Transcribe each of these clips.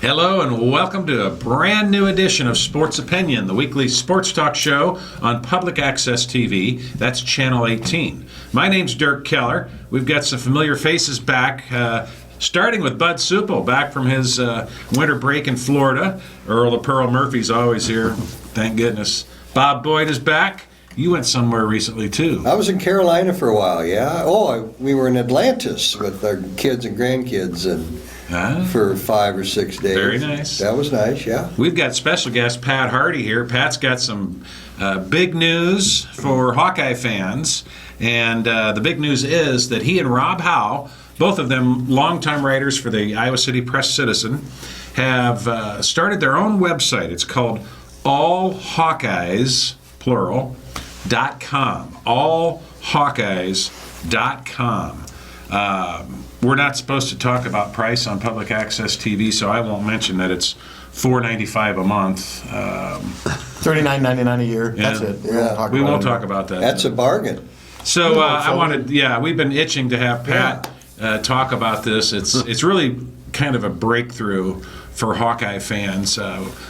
Hello and welcome to a brand new edition of Sports Opinion, the weekly sports talk show on Public Access TV. That's Channel 18. My name's Dirk Keller. We've got some familiar faces back, starting with Bud Supple, back from his winter break in Florida. Earl of Pearl Murphy's always here, thank goodness. Bob Boyd is back. You went somewhere recently, too. I was in Carolina for a while, yeah. We were in Atlantis with our kids and grandkids for 5 or 6 days. Very nice. That was nice, yeah. We've got special guest Pat Harty here. Pat's got some big news for Hawkeye fans. And the big news is that he and Rob Howe, both of them longtime writers for the Iowa City Press-Citizen, have started their own website. It's called All Hawkeyes, plural, .com. allhawkeyes.com. We're not supposed to talk about price on Public Access TV, so I won't mention that it's $4.95 a month. $39.99 a year. Yeah. That's it. We won't talk about that. That's a bargain. So we've been itching to have Pat talk about this. It's really kind of a breakthrough for Hawkeye fans.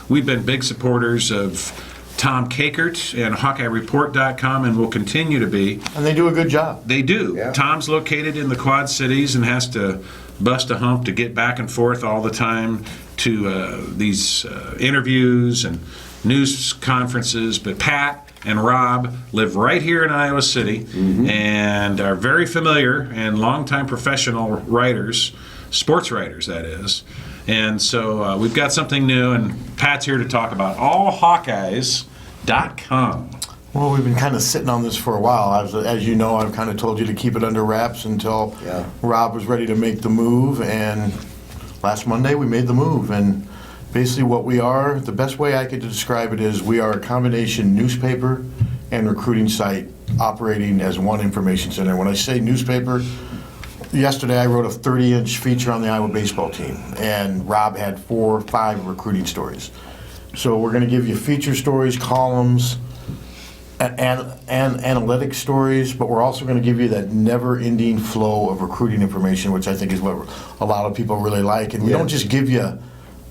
We've been big supporters of Tom Kakert and HawkeyeReport.com, and will continue to be. And they do a good job. They do. Yeah. Tom's located in the Quad Cities and has to bust a hump to get back and forth all the time to these interviews and news conferences. But Pat and Rob live right here in Iowa City and are very familiar and longtime professional writers, sports writers, that is. And so we've got something new, and Pat's here to talk about allhawkeyes.com. Well, we've been kind of sitting on this for a while. As you know, I've kind of told you to keep it under wraps until Rob was ready to make the move, and last Monday we made the move. And basically what we are, the best way I could describe it is we are a combination newspaper and recruiting site operating as one information center. When I say newspaper, yesterday I wrote a 30-inch feature on the Iowa baseball team, and Rob had 4 or 5 recruiting stories. So we're going to give you feature stories, columns, and analytic stories, but we're also going to give you that never-ending flow of recruiting information, which I think is what a lot of people really like. And we don't just give you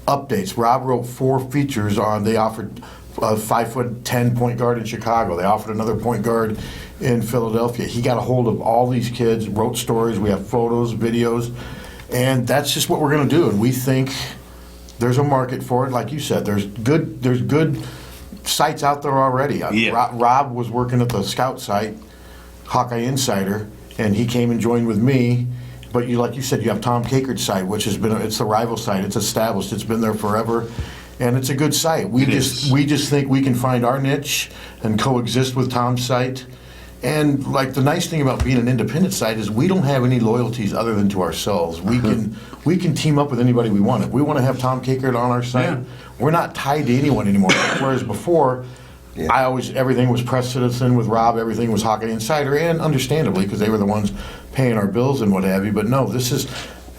updates. Rob wrote 4 features on, they offered a 5'10" point guard in Chicago. They offered another point guard in Philadelphia. He got a hold of all these kids, wrote stories. We have photos, videos, and that's just what we're going to do. And we think there's a market for it. Like you said, there's good sites out there already. Yeah. Rob was working at the scout site, Hawkeye Insider, and he came and joined with me. But like you said, you have Tom Kakert's site, which it's the rival site. It's established. It's been there forever. And it's a good site. We just think we can find our niche and coexist with Tom's site. And like the nice thing about being an independent site is we don't have any loyalties other than to ourselves. We can team up with anybody we want. If we want to have Tom Kakert on our site, we're not tied to anyone anymore. Whereas before, everything was Press Citizen with Rob, everything was Hawkeye Insider, and understandably because they were the ones paying our bills and what have you. But no, this is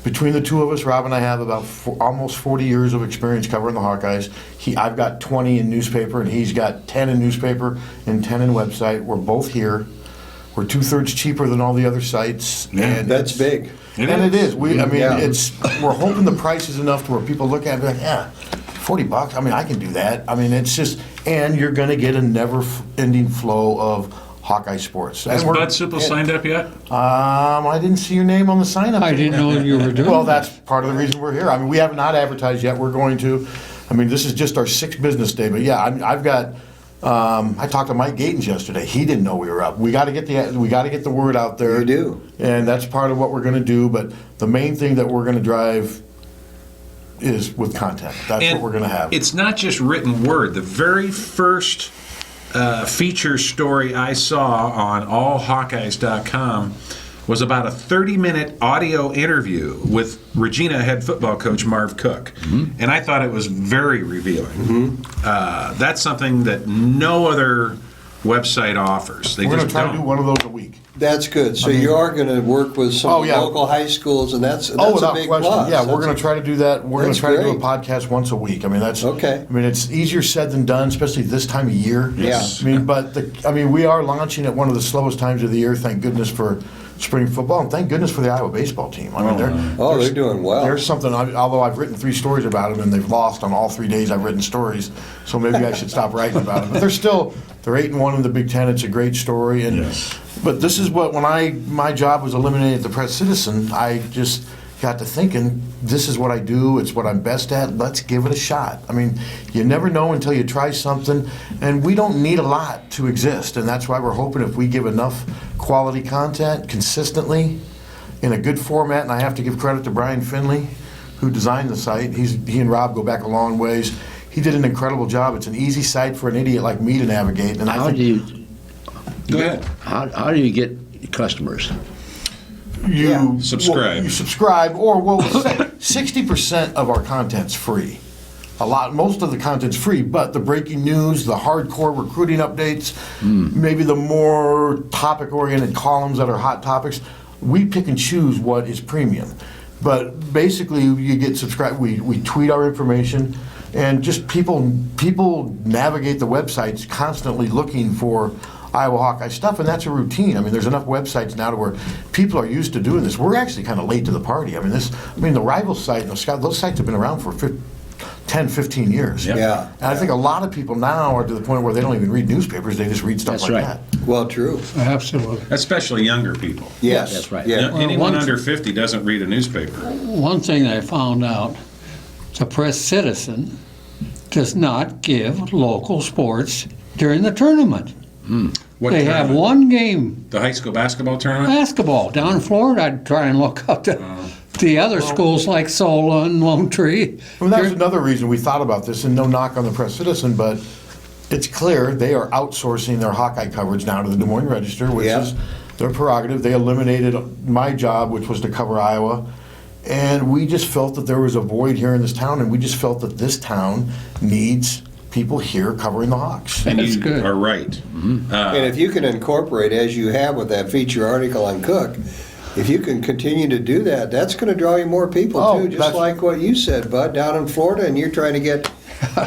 between the two of us. Rob and I have about almost 40 years of experience covering the Hawkeyes. I've got 20 in newspaper, and he's got 10 in newspaper and 10 in website. We're both here. We're 2/3 cheaper than all the other sites. Yeah, and that's big. It is. We're hoping the price is enough to where people look at it and be like, $40. I mean, I can do that. I mean, it's just, and you're going to get a never-ending flow of Hawkeye sports. Has Bud Supple signed up yet? I didn't see your name on the sign-up. I didn't know you were doing Well, that's part of the reason we're here. I mean, we have not advertised yet. We're going to. I mean, this is just our 6th business day. But yeah, I've got. I talked to Mike Gatens yesterday. He didn't know we were up. We got to get the word out there. You do, and that's part of what we're going to do. But the main thing that we're going to drive is with content. That's what we're going to have. It's not just written word. The very first feature story I saw on allhawkeyes.com was about a 30-minute audio interview with Regina head football coach Marv Cook. And I thought it was very revealing. That's something that no other website offers. They We're going just to try don't. to do one of those a week. That's good. So you are going to work with some local high schools, and that's a without big question. plus. Yeah, we're going to try to do that. We're going to That's try to do a great. podcast once a week. I mean, that's Okay. I mean, it's easier said than done, especially this time of year. Yes. I mean, but we are launching at one of the slowest times of the year. Thank goodness for spring football, and thank goodess for the Iowa baseball team. I mean, they're doing well. There's something. Although I've written 3 stories about them, and they've lost on all 3 days I've written stories, so maybe I should stop writing about them. But they're 8-1 in the Big Ten. It's a great story, and but this is what my job was eliminated at the Press Citizen. I just got to thinking, this is what I do. It's what I'm best at. Let's give it a shot. I mean, you never know until you try something, and we don't need a lot to exist, and that's why we're hoping if we give enough quality content consistently in a good format, and I have to give credit to Brian Finley, who designed the site. He and Rob go back a long ways. He did an incredible job. It's an easy site for an idiot like me to navigate. And Go ahead. How do you get customers? You Subscribe. Well, you subscribe, or 60% of our content's free. Most of the content's free, but the breaking news, the hardcore recruiting updates, maybe the more topic-oriented columns that are hot topics, we pick and choose what is premium. But basically, you get subscribed. We tweet our information, and just people navigate the websites constantly looking for Iowa Hawkeye stuff, and that's a routine. I mean, there's enough websites now to where people are used to doing this. We're actually kind of late to the party. I mean, the Rival site and those sites have been around for 10, 15 years. Yep. Yeah. And I think a lot of people now are to the point where they don't even read newspapers, they just read stuff That's like right. that. Well, true. Absolutely. Especially younger people. Yes. That's right. Yeah. Anyone one- under 50 doesn't read a newspaper. One thing I found out, the Press Citizen does not give local sports during the tournament. What They have tournament? one game, The high school basketball tournament? basketball. Down in Florida, I'd try and look up the other schools like Sola and Lone Tree. Well, that was another reason we thought about this, and no knock on the Press Citizen, but it's clear they are outsourcing their Hawkeye coverage now to the Des Moines Register, which is their prerogative. They eliminated my job, which was to cover Iowa, and we just felt that there was a void here in this town, and we just felt that this town needs people here covering the Hawks. And That's you good. are right. And if you can incorporate, as you have with that feature article on Cook, if you can continue to do that, that's going to draw you more people Oh, too. Just that's- like what you said, Bud, down in Florida, and you're trying to get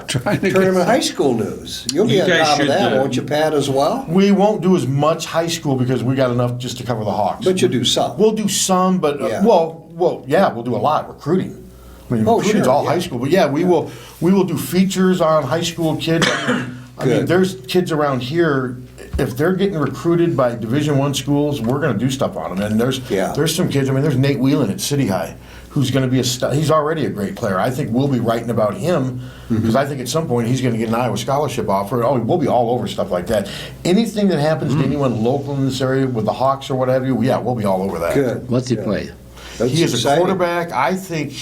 Trying to tournament high school news. You'll be You on guys top of should, that, won't you, Pat, as well? We won't do as much high school because we got enough just to cover the Hawks. But you'll do some. We'll do some, but Yeah. we'll do a lot recruiting. I mean, Oh, recruiting's sure, all yeah. high school, but yeah, we will do features on high school kids. I mean, Good. there's kids around here. If they're getting recruited by Division I schools, we're going to do stuff on them. And there's some kids. I mean, there's Nate Whelan at City High, who's going to be he's already a great player. I think we'll be writing about him because I think at some point he's going to get an Iowa scholarship offer. Oh, we'll be all over stuff like that. Anything that happens to anyone local in this area with the Hawks or what have you, yeah, we'll be all over that. Good. What's he Good. play? That's He is exciting. a quarterback. I think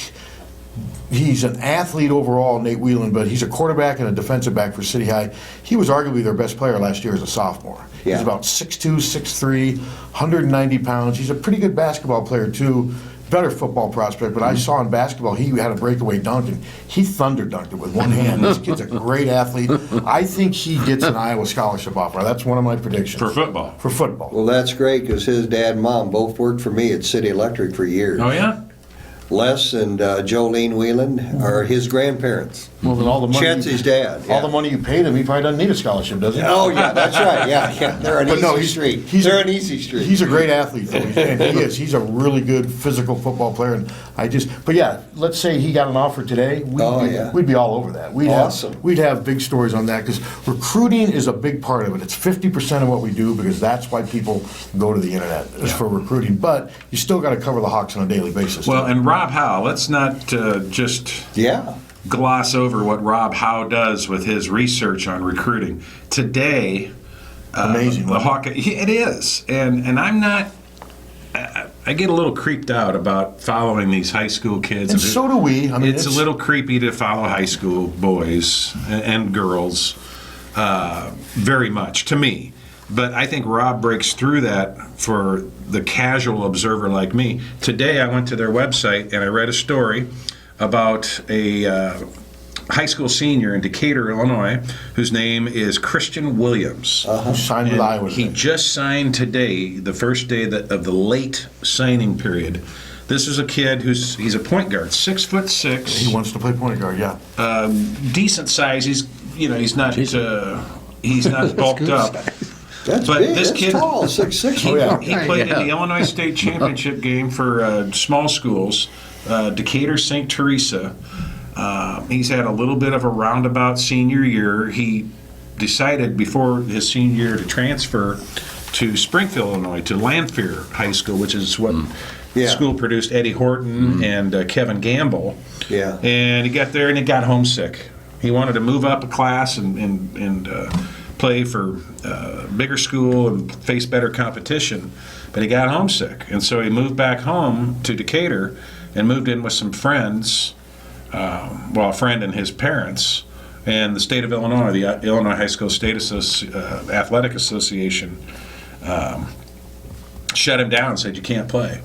he's an athlete overall, Nate Whelan, but he's a quarterback and a defensive back for City High. He was arguably their best player last year as a sophomore. Yeah. He's about 6'2", 6'3", 190 pounds. He's a pretty good basketball player, too. Better football prospect, but I saw in basketball, he had a breakaway dunk, and he thunder dunked it with one hand. This kid's a great athlete. I think he gets an Iowa scholarship offer. That's one of my predictions. For football. For football. Well, that's great because his dad and mom both worked for me at City Electric for years. Oh, yeah? Les and Jolene Whelan are his grandparents. Well, then all the money. Chelsea's dad. All the money you paid him, he probably doesn't need a scholarship, does he? Oh, yeah, that's right. Yeah. They're an But no, easy street. he's They're a- an easy street. He's a great athlete, though, and he is. He's a really good physical football player, and but yeah, let's say he got an offer today, we'd be all over that. Awesome. We'd have big stories on that, because recruiting is a big part of it. It's 50% of what we do, because that's why people go to the internet, is for recruiting, but you still got to cover the Hawks on a daily basis. Well, and Rob Howe, let's not just Yeah. gloss over what Rob Howe does with his research on recruiting. Today, Amazing. the Hawkeye, it is. And I'm not, I get a little creeped out about following these high school kids. And so do we. I mean, it's a little creepy to follow high school boys and girls, very much, to me. But I think Rob breaks through that for the casual observer like me. Today I went to their website and I read a story about a high school senior in Decatur, Illinois, whose name is Christian Williams. Who signed with And Iowa. he just signed today, the first day of the late signing period. This is a kid he's a point guard, 6'6". He wants to play point guard, yeah. Decent size. He's not bulked up. That's But big. this That's kid- tall, 6'6". He played in the Illinois State Championship game for small schools, Decatur, St. Teresa. He's had a little bit of a roundabout senior year. He decided before his senior year to transfer to Springfield, Illinois, to Lanphier High School, which is what the school produced Eddie Horton and Kevin Gamble. Yeah. And he got there and he got homesick. He wanted to move up a class and play for a bigger school and face better competition, but he got homesick. And so he moved back home to Decatur and moved in with some friends, a friend and his parents, and the state of Illinois, the Illinois High School State Athletic Association, shut him down and said, you can't play.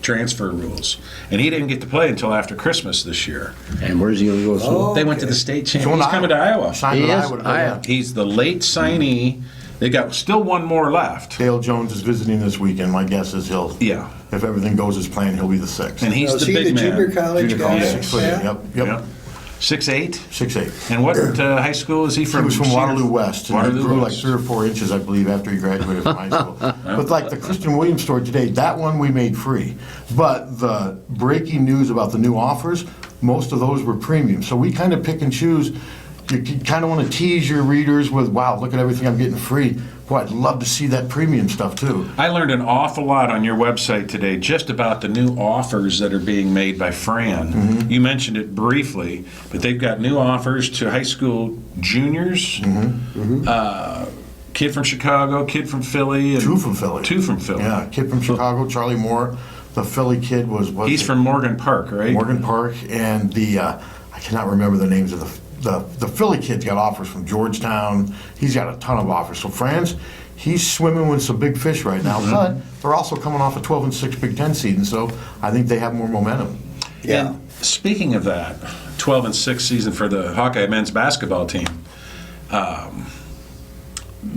Transfer rules. And he didn't get to play until after Christmas this year. And where's he going to go to school? They went to the state championship. Going He's coming to Iowa. Signed He with is? Iowa. Iowa. He's the late signee. They got still one more left. Dale Jones is visiting this weekend. My guess is Yeah. if everything goes as planned, he'll be the 6th. And he's Is the he big the junior man. college Junior guy? college, 6 foot. Yeah. Yep. Yeah. 6'8". 6'8". And what high school is he from? He was from Cedar- Waterloo West, and Waterloo he grew like West. 3 or 4 inches, I believe, after he graduated from high school. But like the Christian Williams story today, that one we made free. But the breaking news about the new offers, most of those were premium. So we kind of pick and choose. You kind of want to tease your readers with, wow, look at everything I'm getting free. Boy, I'd love to see that premium stuff too. I learned an awful lot on your website today just about the new offers that are being made by Fran. Mm-hmm. You mentioned it briefly, but they've got new offers to high school juniors. Kid from Chicago, kid from Philly. And 2 from Philly. 2 from Philly. Yeah, kid from Chicago, Charlie Moore. The Philly kid was He's from Morgan Park, right? Morgan Park, and I cannot remember the names of the Philly kid's got offers from Georgetown. He's got a ton of offers. So Franz, he's swimming with some big fish right now, but they're also coming off a 12-6 Big Ten season, so I think they have more momentum. Yeah. And speaking of that, 12-6 season for the Hawkeye men's basketball team.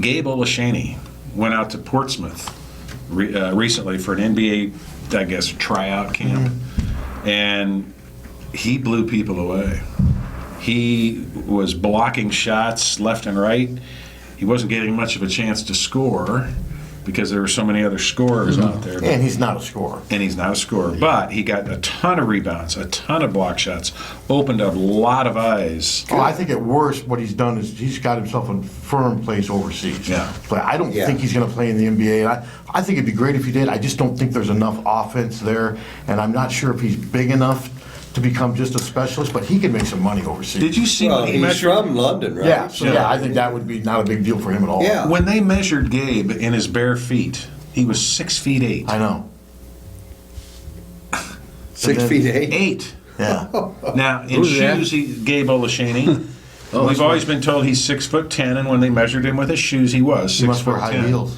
Gabe Olashaney went out to Portsmouth recently for an NBA, I guess, tryout camp, and he blew people away. He was blocking shots left and right. He wasn't getting much of a chance to score because there were so many other scorers out there. And he's not a scorer. And he's not a scorer, but he got a ton of rebounds, a ton of block shots, opened up a lot of eyes. Oh, I think at worst, what he's done is he's got himself a firm place overseas. Yeah. But I don't think he's going to play in the NBA. And I think it'd be great if he did. I just don't think there's enough offense there, and I'm not sure if he's big enough to become just a specialist, but he can make some money overseas. Did you see Well, when he he's measured? from London, right? Yeah, so yeah, I think that would be not a big deal for him at all. Yeah. When they measured Gabe in his bare feet, he was 6'8". I know. 6 feet 8. 8. Yeah. Now in Who's that? shoes, Gabe Olashaney. We've always been told he's 6'10", and when they measured him with his shoes, he was 6'10". He must wear high heels.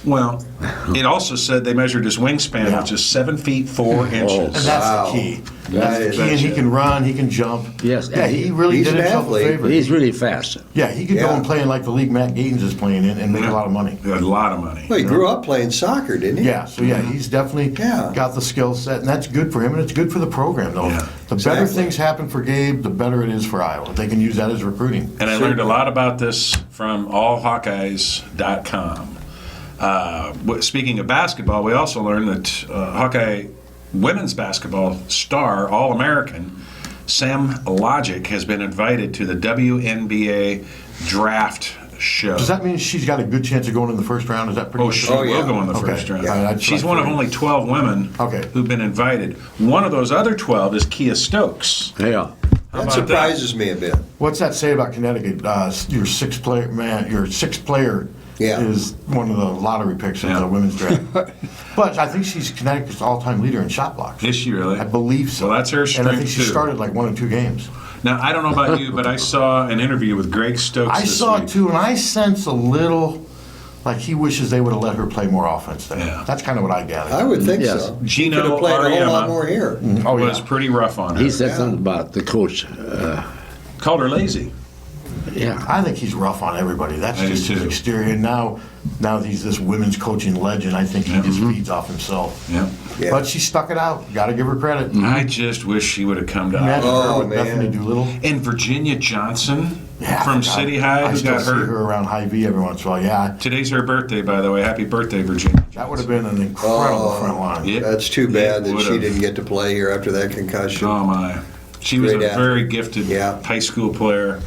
Well, it also said they measured his wingspan, Yeah. which is 7 feet 4 And inches. that's Wow. the key. That That's the is- key. And he can run, he can jump. Yes. Yeah, he really He's did an himself athlete. a favor. He's really fast. Yeah, he could go Yeah. and play in like the league Matt Gaines is playing in and make a lot of money. A lot of money. Well, he grew up playing soccer, didn't he? Yeah, so yeah, he's definitely got the skill set, and that's good for him, and it's good for the program, though. Yeah, The better exactly. things happen for Gabe, the better it is for Iowa. They can use that as recruiting. And I learned a lot about this from allhawkeyes.com. Speaking of basketball, we also learned that Hawkeye women's basketball star, All-American, Sam Logic, has been invited to the WNBA draft show. Does that mean she's got a good chance of going in the first round? Is that pretty Oh, much she the- will yeah. go in the Okay. first round. Yeah, that's She's what I one of figured. only 12 women Okay. who've been invited. One of those other 12 is Kia Stokes. Yeah. That surprises me a bit. What's that say about Connecticut? Your sixth player Yeah. is one of the lottery picks in Yeah. the women's draft. But I think she's Connecticut's all-time leader in shot blocks. Is she really? I believe so. Well, that's her And I strength, think she too. started like 1 or 2 games. Now, I don't know about you, but I saw an interview with Greg Stokes I this saw week. it too, and I sense a little like he wishes they would have let her play more offense there. Yeah. That's kind of what I gathered. I would think Yes. so. Gino Could have played a whole Auriemma lot more here. Oh, was yeah. pretty rough on her. He said something about the coach. Called her lazy. Yeah. I think he's rough on everybody. That's I do just his too. exterior. Now he's this women's coaching legend. I think he just feeds off himself. Yeah. Yeah. But she stuck it out. Got to give her credit. I just wish she would have come to Imagine Iowa. her Oh, with man. Bethany Doolittle. And Virginia Johnson Yeah, from God, City High I who still got see her hurt. around High V every once in a while. Yeah, Today's her birthday, by the way. Happy birthday, Virginia. that would have been an incredible Oh, front line. Yeah. That's too bad that she Would've. didn't get to play here after that concussion. Oh my! She was Great a athlete. very gifted Yeah. high school player.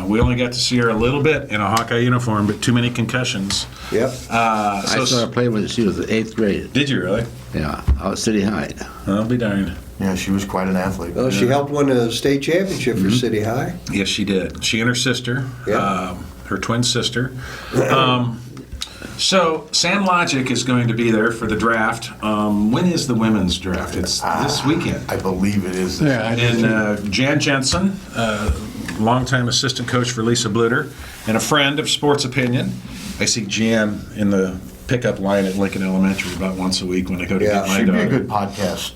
We only got to see her a little bit in a Hawkeye uniform, but too many concussions. Yep. I saw her play when she was in 8th grade. Did you really? Yeah, out at City High. I'll be darned. Yeah, she was quite an athlete. Well, she helped win a state championship for City High. Yes, she did. She and her sister, Yeah. her twin sister. So Sam Logic is going to be there for the draft. When is the women's draft? It's this weekend. I believe it is. Yeah, I did And Jan Jensen, longtime assistant coach for Lisa Bluter, and a friend of Sports Opinion. I see Jan in the pickup line at Lincoln Elementary about once a week when I go to Yeah. get my She'd be a daughter. good podcast.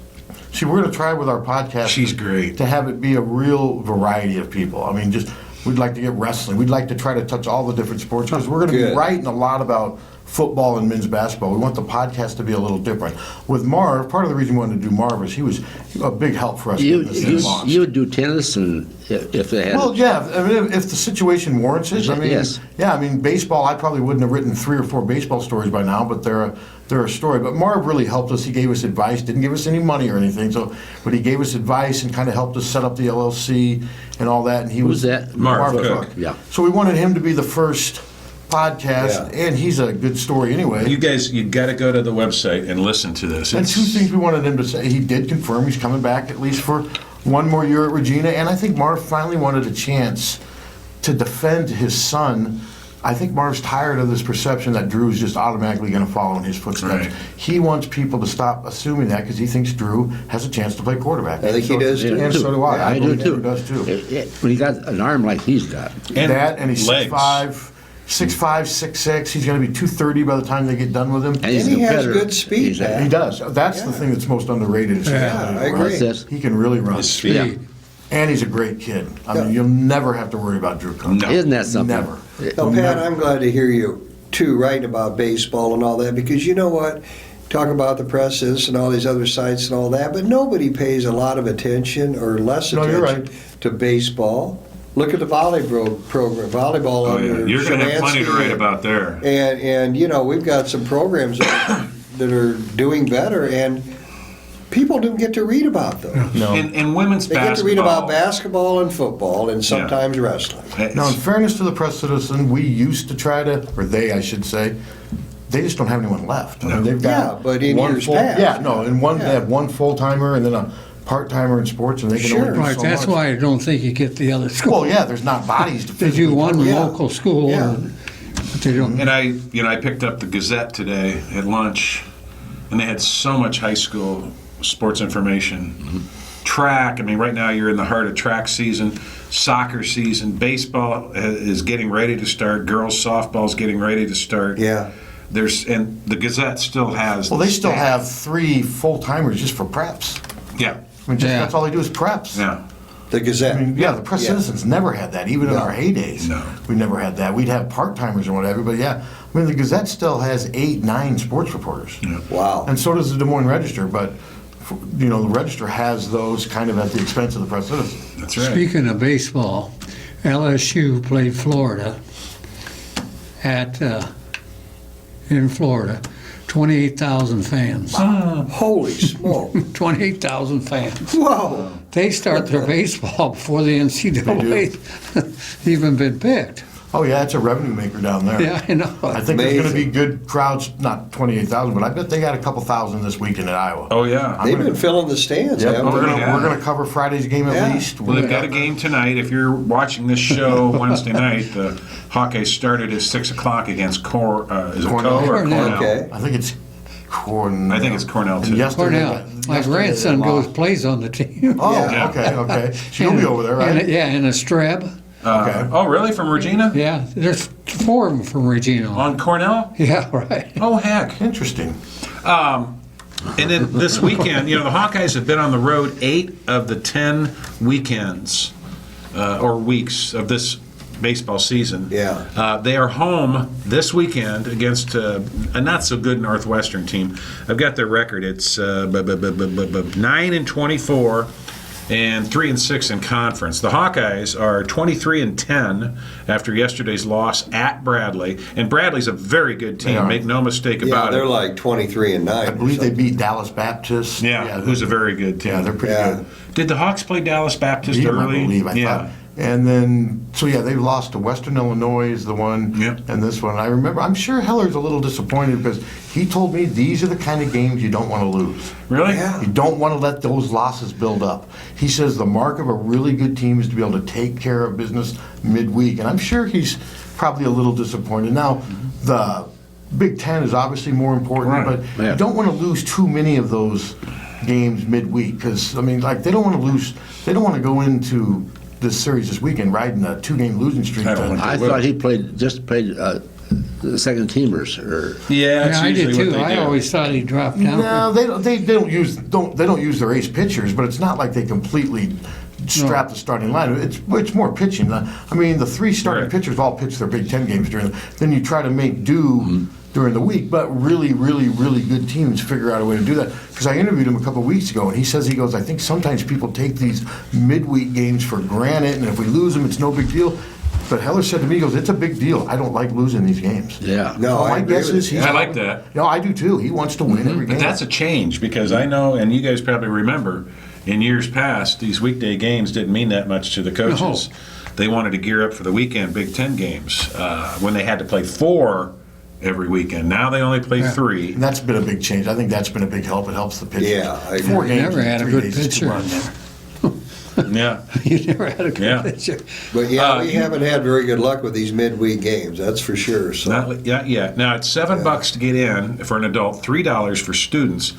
See, we're going to try with our podcast. She's great. To have it be a real variety of people. I mean, just we'd like to get wrestling. We'd like to try to touch all the different sports because we're going to be Good. writing a lot about football and men's basketball. We want the podcast to be a little different. With Marv, part of the reason we wanted to do Marv is he was a big help for us You getting this thing launched. would do tennis, and if they had. Well, yeah. I mean, if the situation warrants it, I mean, Yes. yeah. I mean, baseball. I probably wouldn't have written 3 or 4 baseball stories by now, but they're a story. But Marv really helped us. He gave us advice. Didn't give us any money or anything. So, but he gave us advice and kind of helped us set up the LLC and all that. And he Who's was that? Marv Cook. Cook. Yeah. So we wanted him to be the first podcast, Yeah. and he's a good story anyway. You guys, you got to go to the website and listen to this. And 2 things we wanted him to say. He did confirm he's coming back at least for 1 more year at Regina. And I think Marv finally wanted a chance to defend his son. I think Marv's tired of this perception that Drew's just automatically going to follow in his footsteps. Right. He wants people to stop assuming that because he thinks Drew has a chance to play quarterback. I think he does, too. And so do I. I do believe too. Drew does too. When he got an arm like he's got. And That and he's legs. 6'5", 6'6". He's going to be 230 by the time they get done with him. And he's And he a has competitor. good speed, He's a- man. He does. That's the thing that's most underrated. Is his Yeah, ability to I run. agree. That's it. He can really run. His speed. Yeah. And he's a great kid. I mean, Yeah. you'll never have to worry about Drew Cook. No. Isn't that something? Never. Now, Pat, I'm glad to hear you, too, writing about baseball and all that, because you know what? Talk about the presses and all these other sites and all that, but nobody pays a lot of attention or less No, you're attention to baseball. Look at the volleyball program, volleyball Oh, yeah. under You're going to have plenty to Shemansky write about there. And you know, we've got some programs that are doing better, and people don't get to read about them. No. And women's They basketball. get to read about basketball and football and sometimes wrestling. Now, in fairness to the Press Citizen, we used to try to, or they, I should say, they just don't have anyone left. I mean, they've got Yeah, but in one years full, past. Yeah, no, and one Yeah. they have one full timer and then a part timer in sports, and they can Sure. only do Right, so that's much. why I don't think you get the other school. Well, yeah, there's not bodies to They physically do one cover. Yeah. local school, Yeah. but they don't. And I picked up the Gazette today at lunch, and they had so much high school sports information. Track, I mean, right now you're in the heart of track season, soccer season, baseball is getting ready to start, girls softball is getting ready to start. Yeah. And the Gazette still has. Well, they still stats. have 3 full timers just for preps. Yeah, I mean, just, Yeah. that's all they do is preps. yeah. The Gazette. I mean, yeah, the Press Yeah. Citizens never had that, even in No. our heydays. No. We never had that. We'd have part-timers or whatever, but yeah. I mean, the Gazette still has 8, 9 sports reporters. Wow. And so does the Des Moines Register, but, you know, the Register has those kind of at the expense of the Press Citizen. That's right. Speaking of baseball, LSU played Florida in Florida, 28,000 fans. Holy smoke. 28,000 fans. Whoa. They start their baseball before the NCAA even been picked. Oh, yeah, it's a revenue maker down there. Yeah, I know. I think there's going to be Amazing. good crowds, not 28,000, but I bet they got a couple thousand this weekend at Iowa. Oh, yeah. They've been filling the stands, Yep, haven't we're they? gonna Yeah. we're gonna cover Friday's game at Yeah. least. Well, they've got a game tonight. If you're watching this show Wednesday night, the Hawkeyes started at 6 o'clock against is it Cornell. Co or Cornell. Cornell? Okay. I think it's Cornell. I think it's Cornell, too. And yesterday- Cornell. My yesterday grandson they goes lost. plays on the team. Oh, Yeah. okay. She'll be over there, right? Yeah, in a Streb. Okay. Oh, really? From Regina? Yeah, there's 4 of them from Regina. On Cornell? Yeah, right. Oh, heck. Interesting. And then this weekend, the Hawkeyes have been on the road 8 of the 10 weekends or weeks of this baseball season. Yeah. They are home this weekend against a not-so-good Northwestern team. I've got their record. It's 9-24 and 3-6 in conference. The Hawkeyes are 23-10 after yesterday's loss at Bradley, and Bradley's a very good team. Make no mistake about they're it. like 23-9. I believe they beat Dallas Baptist. Yeah, who's a very good team. Yeah, they're pretty good. Did the Hawks play Dallas Baptist I early? believe, I thought. And then, they've lost to Western Illinois is the one, Yep. and this one. I remember, I'm sure Heller's a little disappointed because he told me these are the kind of games you don't want to lose. Really? Yeah. You don't want to let those losses build up. He says the mark of a really good team is to be able to take care of business midweek, and I'm sure he's probably a little disappointed. Now, the Big Ten is obviously more important, Right. but you don't want to lose too many of those games midweek because, they don't want to lose, they don't want to go into this series this weekend riding a 2-game losing streak. I don't want I thought he played the second teamers. Yeah, Yeah, I did too. I always thought he dropped down. No, they don't use their ace pitchers, but it's not like they completely strap the starting line. It's more pitching. The 3 starting pitchers all pitch their Big Ten games then you try to make do during the week, but really, really, really good teams figure out a way to do that. Because I interviewed him a couple of weeks ago, and he goes, I think sometimes people take these midweek games for granted, and if we lose them, it's no big deal. But Heller said to me, he goes, it's a big deal. I don't like losing these games. Yeah. No, I my agree guess with is you. I like that. I do too. He wants to win every game. But that's a change because I know, and you guys probably remember, in years past, these weekday games didn't mean that much to the coaches. No. They wanted to gear up for the weekend Big Ten games when they had to play 4 every weekend. Now they only play 3. And that's been a big change. I think that's been a big help. It helps the pitchers. Yeah, I agree. 4 games Never in had a 3 good days is too pitcher. much. Yeah. You never had a good Yeah. pitcher. But we haven't had very good luck with these midweek games, that's for sure. So. Not Now it's $7 to get in for an adult, $3 for students.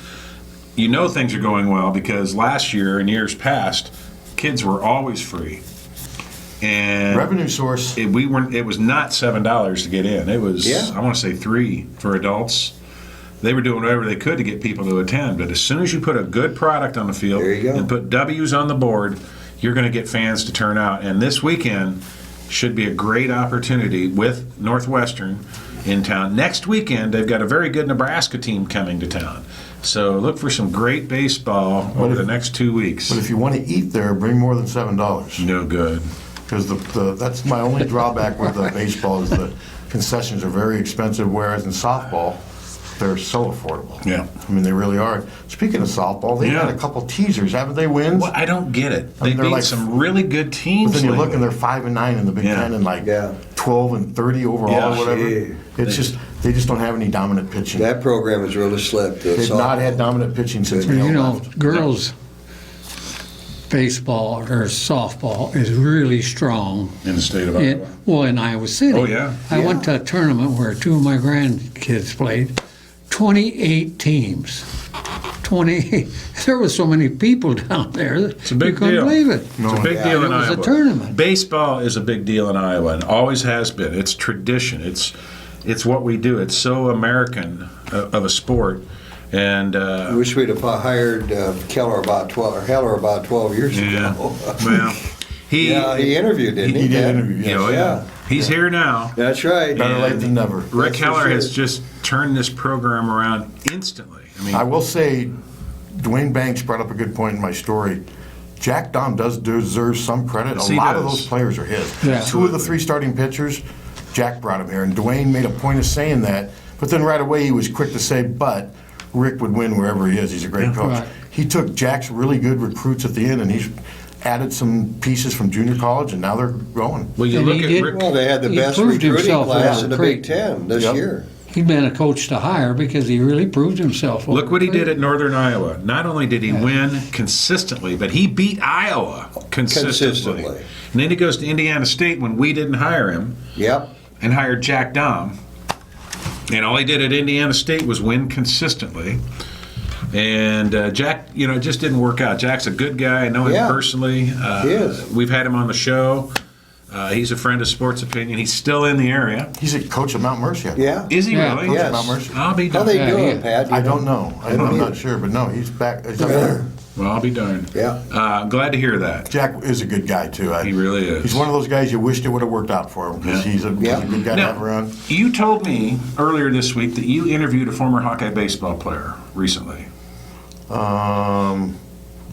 Things are going well because last year and years past, kids were always free. And Revenue source. It was not $7 to get in. It was I want to say $3 for adults. They were doing whatever they could to get people to attend. But as soon as you put a good product on the field There you go. and put W's on the board, you're going to get fans to turn out. And this weekend should be a great opportunity with Northwestern in town. Next weekend, they've got a very good Nebraska team coming to town. So look for some great baseball over the next 2 weeks. But if you want to eat there, bring more than $7. No good. Because that's my only drawback with the baseball is the concessions are very expensive, whereas in softball, they're so affordable. Yeah. They really are. Speaking of softball, they've had a couple teasers, haven't they? Wins. Well, I don't get it. They they're beat some really good teams. But then you look lately. and they're 5-9 in the Big Ten and 12-30 overall Yeah. or whatever. Gee. It's they just don't have any dominant pitching. That program has really slipped. They've not had dominant pitching since Neil left. Girls baseball or softball is really strong. in the state of Iowa. In Iowa City. Oh, yeah. I went to a tournament where 2 of my grandkids played. 28 teams. 28. There was so many people down there. It's a big you couldn't deal. believe it. It's a big deal in It was Iowa. a tournament. Baseball is a big deal in Iowa and always has been. It's tradition. It's what we do. It's so American of a sport. And I wish we'd have hired Heller about 12 years yeah, ago. well, he interviewed, didn't he? He did Ted? interview, yes. yeah. He's here now. That's right. Better late than never. Rick That's for Heller sure. has just turned this program around instantly. I will say, Dwayne Banks brought up a good point in my story. Jack Dom does deserve some credit. Yes, A he lot of does. those players are his. Yeah. 2 of the 3 starting pitchers, Jack brought him here, and Dwayne made a point of saying that. But then right away he was quick to say, "But Rick would win wherever he is. He's a great coach." Right. He took Jack's really good recruits at the end, and he's added some pieces from junior college, and now they're going. Well, you And look he at did- Rick. Well, they had the He best proved recruiting himself class as in a the Big great- Ten this Yep. year. He'd been a coach to hire because he really proved himself. Look what he did at Northern Iowa. Not only did he win consistently, but he beat Iowa consistently. And then he goes to Indiana State when we didn't hire him Yep. and hired Jack Dom. And all he did at Indiana State was win consistently. And Jack, it just didn't work out. Jack's a good guy. I know him Yeah. personally. He is. We've had him on the show. He's a friend of Sports Opinion. He's still in the area. He's a coach of Mount Mercy. Yeah. Is he Yeah. really? Yes. Mount Mercy. I'll be How darned. they Yeah, doing, yeah. Pat? I don't know. I'm either. not sure, but no, he's back. He's up there. Well, I'll be darned. Yeah. Glad to hear that. Jack is a good guy too. He really is. He's one of those guys you wished it would have worked out for him because Yeah. he's a good guy to have Now, around. you told me earlier this week that you interviewed a former Hawkeye baseball player recently. I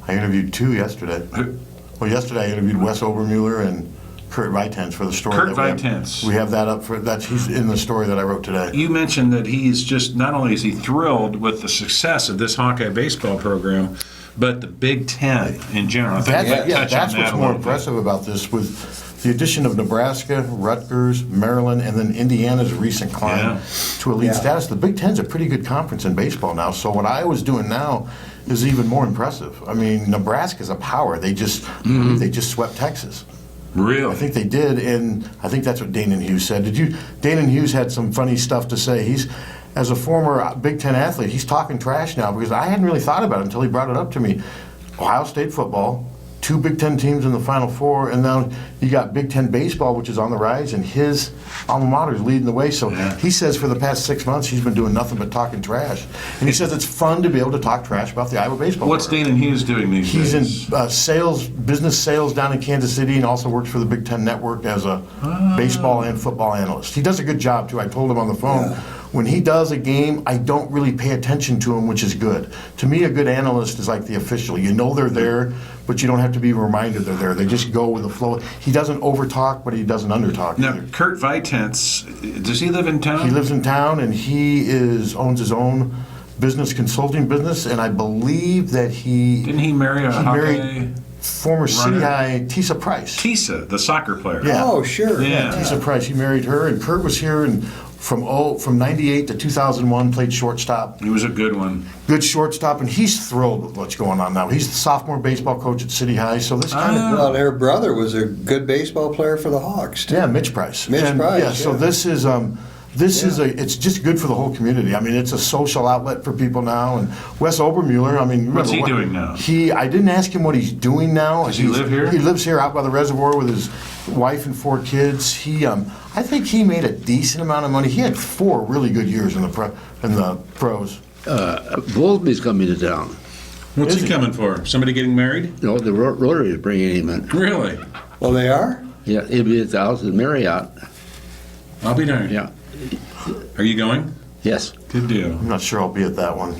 interviewed 2 yesterday. Who? Well, yesterday I interviewed Wes Obermuller and Kurt Vitens for the story. Kurt that we have. Vitens. We have that up for he's in the story that I wrote today. You mentioned that he's just, not only is he thrilled with the success of this Hawkeye baseball program, but the Big Ten in general. I think we might touch on That's that what's a more little bit. impressive about this with the addition of Nebraska, Rutgers, Maryland, and then Indiana's recent climb to elite Yeah. status. The Big Ten's a pretty good conference in baseball now. So what Iowa's doing now is even more impressive. I mean, Nebraska's a power. They just swept Texas. Really? I think they did, and I think that's what Danon Hughes said. Danon Hughes had some funny stuff to say. He's, as a former Big Ten athlete, he's talking trash now because I hadn't really thought about it until he brought it up to me. Ohio State football, 2 Big Ten teams in the Final Four, and now you got Big Ten baseball, which is on the rise, and his alma mater is leading the way. So he says for the past 6 months he's been doing nothing but talking trash, and he says it's fun to be able to talk trash about the Iowa baseball. What's program. Danon Hughes doing these He's days? in business sales down in Kansas City, and also works for the Big Ten Network as a baseball and football analyst. He does a good job, too. I told him on the phone, when he does a game, I don't really pay attention to him, which is good. To me, a good analyst is like the official. You know they're there, but you don't have to be reminded they're there. They just go with the flow. He doesn't overtalk, but he doesn't undertalk Now, either. Kurt Vitens, does he live in town? He lives in town, and he owns his own business consulting business, and I believe that Didn't he marry a Hawkeye? married former City runner? High Tisa Price. Tisa, the soccer player. Yeah. Oh, sure. Yeah. Tisa Price, he married her, and Kurt was here and from 98 to 2001, played shortstop. He was a good one. Good shortstop, and he's thrilled with what's going on now. He's the sophomore baseball coach at City High, so this kind of... Well, and her brother was a good baseball player for the Hawks, too. Yeah, Mitch Price. Mitch Price, Yeah, so yeah. this is... it's just good for the whole community. I mean, it's a social outlet for people now. And Wes Obermuller, I mean... What's remember he doing now? I didn't ask him what he's doing now. Does he live here? He lives here out by the reservoir with his wife and 4 kids. I think he made a decent amount of money. He had 4 really good years in the pros. Volbe's coming to town. What's Is he he? coming for? Somebody getting married? No, the Rotary is bringing him in. Really? Well, they are? Yeah, he'll be at the house in Marriott. I'll be darned. Yeah. Are you going? Yes. Good deal. I'm not sure I'll be at that one.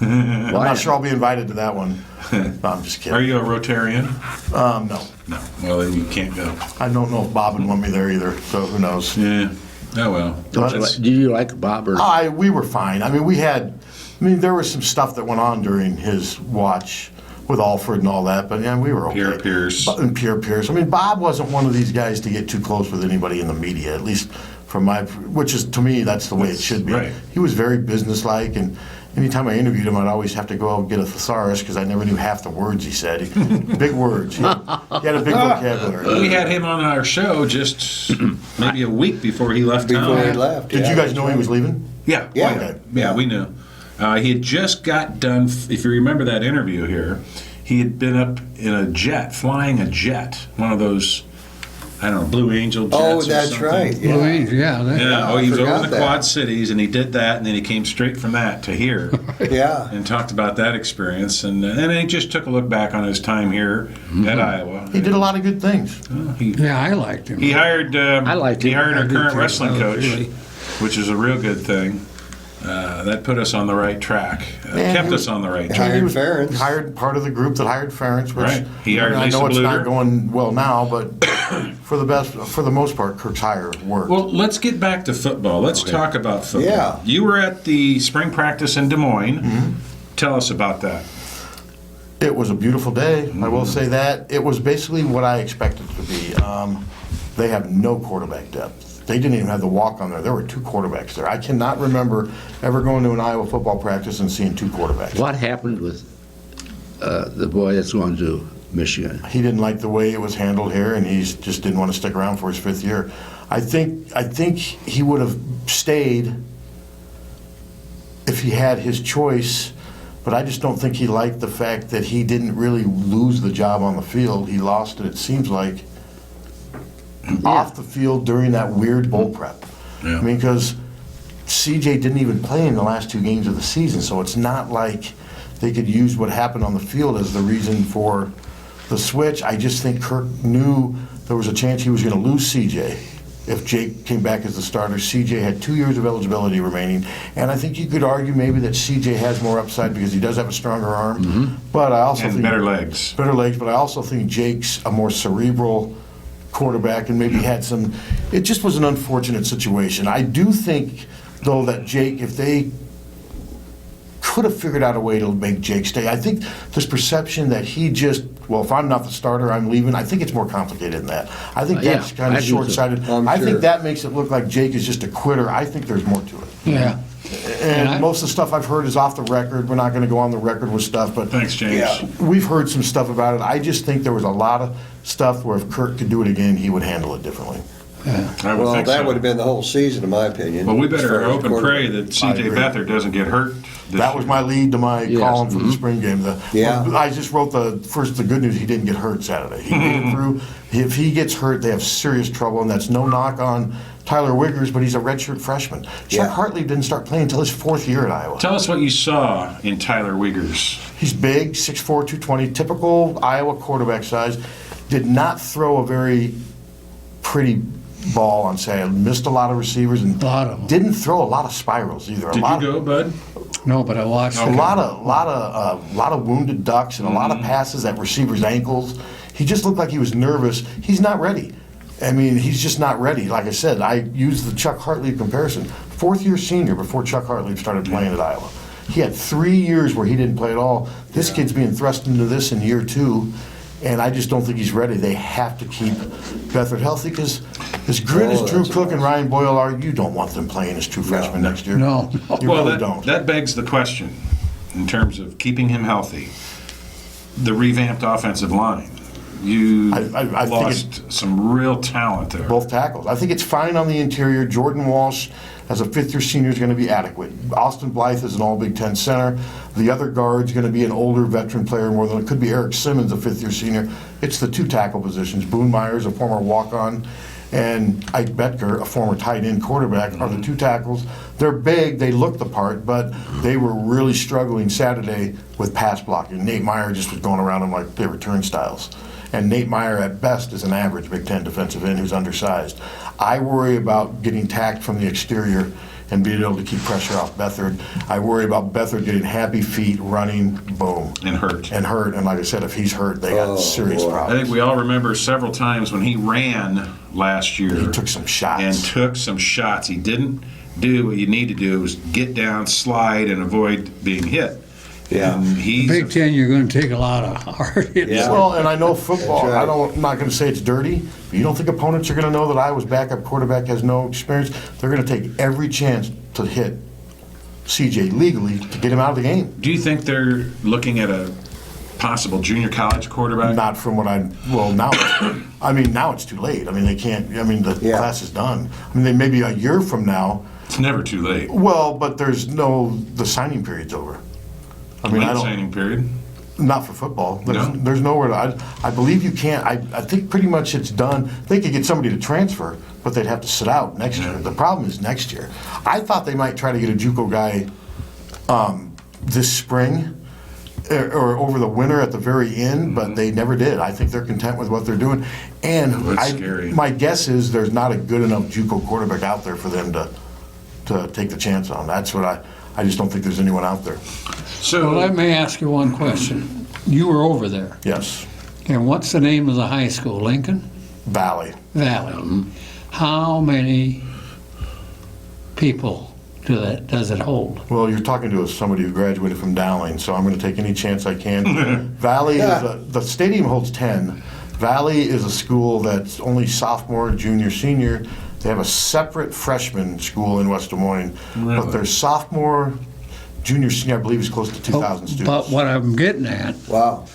I'm Why? not sure I'll be invited to that one. No, I'm just kidding. Are you a Rotarian? No. No. Well, then you can't go. I don't know if Bob would want me there either, so who knows. Yeah. Oh, well. That's- Do you like Bob or? We were fine. I mean, there was some stuff that went on during his watch with Alfred and all that, but yeah, we were okay. Pierre Pierce. And Pierre Pierce. I mean, Bob wasn't one of these guys to get too close with anybody in the media, at least from which is, to me, that's the way it should be. Right. He was very businesslike, and anytime I interviewed him, I'd always have to go out and get a thesaurus because I never knew half the words he said. Big words. He had a big vocabulary. We had him on our show just maybe a week before he left Before town. he left. Did yeah, you guys that's know he right. was leaving? Yeah. Yeah. Okay. Yeah, we knew. He had just got done, if you remember that interview here, he had been up in a jet, flying a jet, one of those, I don't know, Blue Angel jets Oh, or that's something. right. Yeah. Louise, yeah. Yeah, I he was over forgot in the that. Quad Cities, and he did that, and then he came straight from that to here Yeah. and talked about that experience. And then he just took a look back on his time here at Iowa. He did a lot of good things. Yeah, I liked him. He hired. I liked He him. hired I our did current too. wrestling Oh, coach, really? which is a real good thing. That put us on the right track. Yeah, Kept he us on the right track. Hired He was Ference. hired part of the group that hired Ference, which Right. He hired I know Lisa it's Bluter. not going well now, but for the most part, Kirk's hire worked. Well, let's get back to football. Let's talk about football. Yeah. You were at the spring practice in Des Moines. Mm-hmm. Tell us about that. It was a beautiful day. I will say that. It was basically what I expected it to be. They have no quarterback depth. They didn't even have the walk on there. There were 2 quarterbacks there. I cannot remember ever going to an Iowa football practice and seeing 2 quarterbacks. What happened with the boy that's going to Michigan? He didn't like the way it was handled here, and he just didn't want to stick around for his 5th year. I think he would have stayed if he had his choice, but I just don't think he liked the fact that he didn't really lose the job on the field. He lost it, it seems like, off the field during that weird bowl prep. Yeah. I mean, because CJ didn't even play in the last 2 games of the season, so it's not like they could use what happened on the field as the reason for the switch. I just think Kirk knew there was a chance he was going to lose CJ if Jake came back as the starter. CJ had 2 years of eligibility remaining, and I think you could argue maybe that CJ has more upside because he does have a stronger arm. But I also And think better legs. Better legs, but I also think Jake's a more cerebral quarterback and maybe had some. It just was an unfortunate situation. I do think, though, that Jake, if they could have figured out a way to make Jake stay. I think this perception that he just, well, if I'm not the starter, I'm leaving, I think it's more complicated than that. I think that's Yeah, kind I of do too. short-sighted. I'm I sure. think that makes it look like Jake is just a quitter. I think there's more to it. Yeah. And most of the stuff I've heard is off the record. We're not going to go on the record with stuff, but Thanks, James. yeah, we've heard some stuff about it. I just think there was a lot of stuff where if Kirk could do it again, he would handle it differently. I would Well, think that so. would have been the whole season, in my opinion. Well, we as far better as hope and quarterback. pray that I C.J. agree. Beathard doesn't get hurt this That was year. my lead to my Yes. column for the spring game. Yeah. I just wrote the good news, he didn't get hurt Saturday. He made it through. If he gets hurt, they have serious trouble, and that's no knock on Tyler Wiggers, but he's a redshirt freshman. Yeah. Chuck Hartley didn't start playing until his 4th year at Iowa. Tell us what you saw in Tyler Wiggers. He's big, 6'4", 220, typical Iowa quarterback size. Did not throw a very pretty ball on Saturday. Missed a lot of receivers and A lot of them. didn't throw a lot of spirals either. Did you go, bud? No, but I watched A it. lot of wounded ducks and a lot of passes at receivers' ankles. He just looked like he was nervous. He's not ready. I mean, he's just not ready. Like I said, I used the Chuck Hartley comparison. 4th-year senior before Chuck Hartley started playing at Iowa. He had 3 years where he didn't play at all. This kid's being thrust into this in year 2, and I just don't think he's ready. They have to keep Beathard healthy because as good as Drew that's Cook and Ryan Boyle are, you don't want them playing as true freshmen next year. No. You Well, really that, don't. that begs the question in terms of keeping him healthy. The revamped offensive line. You I think lost some real talent there. Both tackles. I think it's fine on the interior. Jordan Walsh, as a 5th-year senior, is going to be adequate. Austin Blythe is an All-Big Ten center. The other guard's going to be an older veteran player more than it could be Eric Simmons, a 5th-year senior. It's the 2 tackle positions. Boone Myers, a former walk-on, and Ike Betker, a former tight end quarterback, are the 2 tackles. They're big, they look the part, but they were really struggling Saturday with pass blocking. Nate Meyer just was going around them like they were turnstiles. And Nate Meyer, at best, is an average Big Ten defensive end who's undersized. I worry about getting tacked from the exterior and being able to keep pressure off Beathard. I worry about Beathard getting happy feet, running, boom. And hurt. And hurt. And like I said, if he's hurt, they got Oh, serious boy. I problems. think we all remember several times when he ran last year. He took some shots. And took some shots. He didn't do what you need to do, was get down, slide, and avoid being hit. Yeah. And he's Big Ten, you're going to take a lot of hard hits. Yeah. Well, and I know football, That's right. I'm not going to say it's dirty, but you don't think opponents are going to know that Iowa's backup quarterback has no experience? They're going to take every chance to hit CJ legally to get him out of the game. Do you think they're looking at a possible junior college quarterback? Not from what now, now it's too late. I mean, they can't, the Yeah. class is done. I mean, they maybe a year from now, It's never too late. well, but the signing period's over. I mean, Late signing period. Not for football. No? There's nowhere to. I believe you can't. I think pretty much it's done. They could get somebody to transfer, but they'd have to sit out next year. The problem is next year. I thought they might try to get a JUCO guy this spring or over the winter at the very end, but they never did. I think they're content with what they're doing. And That's scary. my guess is there's not a good enough JUCO quarterback out there for them to take the chance on. That's what I just don't think there's anyone out there. So Well, let me ask you one question. You were over there, Yes, and what's the name of the high school? Lincoln Valley. Valley. How many people does it hold? Well, you're talking to somebody who graduated from Dowling, so I'm going to take any chance I can. Valley the stadium holds 10. Valley is a school that's only sophomore, junior, senior. They have a separate freshman school in West Des Moines, but their sophomore, junior, senior, I believe, is close to 2,000 students. But what I'm getting at, Wow.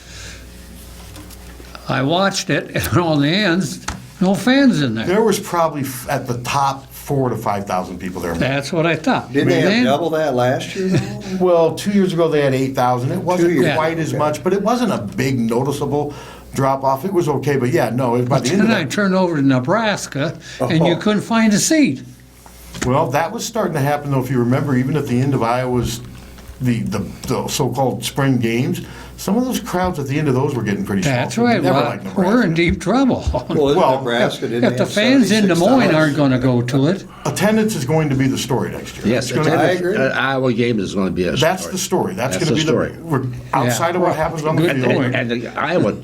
I watched it, and on the ends, no fans in there. There was probably at the top 4,000 to 5,000 people there. That's what I thought. Didn't they have Then- double that last year, though? Well, 2 years ago they had 8,000. It wasn't years quite ago, as okay. much, but it wasn't a big noticeable. drop off. It was okay, but yeah, no. By the end of Then I that, turned over to Nebraska, and you couldn't find a seat. well, that was starting to happen though. If you remember, even at the end of Iowa's the so-called spring games, some of those crowds at the end of those were getting pretty small. That's right. Never Well, like Nebraska. we're in deep trouble. Well, Nebraska didn't If the have fans in Des Moines aren't 76,000. going to go to it, Attendance is going to be the story next year. Yes, It's gonna- I agree. an Iowa game is going to be a story. That's the story. That's That's going to the be story. we're outside of what happens on the Good field. point. And Iowa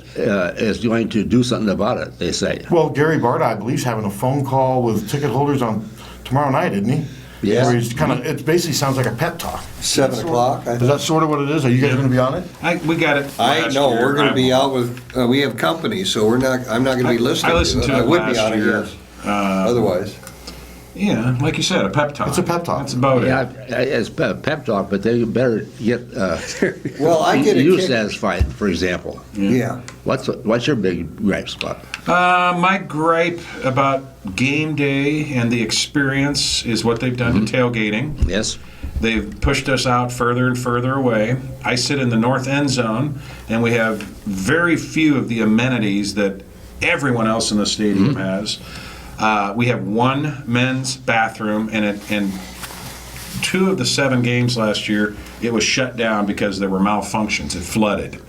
is going to do something about it, they say. Well, Gary Barta, I believe, is having a phone call with ticket holders on tomorrow night, isn't he? Yes. Where he's kind of, it basically sounds like a pep talk. 7 o'clock. Is that sort of what it is? Are you guys going to be on it? We got it. I last know, year. we're going to be out with, we have company, so I'm not going to be listening I listened to I it would be last on it, year. yes. Otherwise. Yeah, like you said, a pep talk. It's a pep talk. That's about Yeah, it. it's pep talk, but they better get Well, I get a you kick. satisfied, for example. Yeah. What's your big gripe spot? My gripe about game day and the experience is what they've done to tailgating. Yes? They've pushed us out further and further away. I sit in the north end zone, and we have very few of the amenities that everyone else in the stadium has. We have one men's bathroom, and 2 of the 7 games last year, it was shut down because there were malfunctions. It flooded.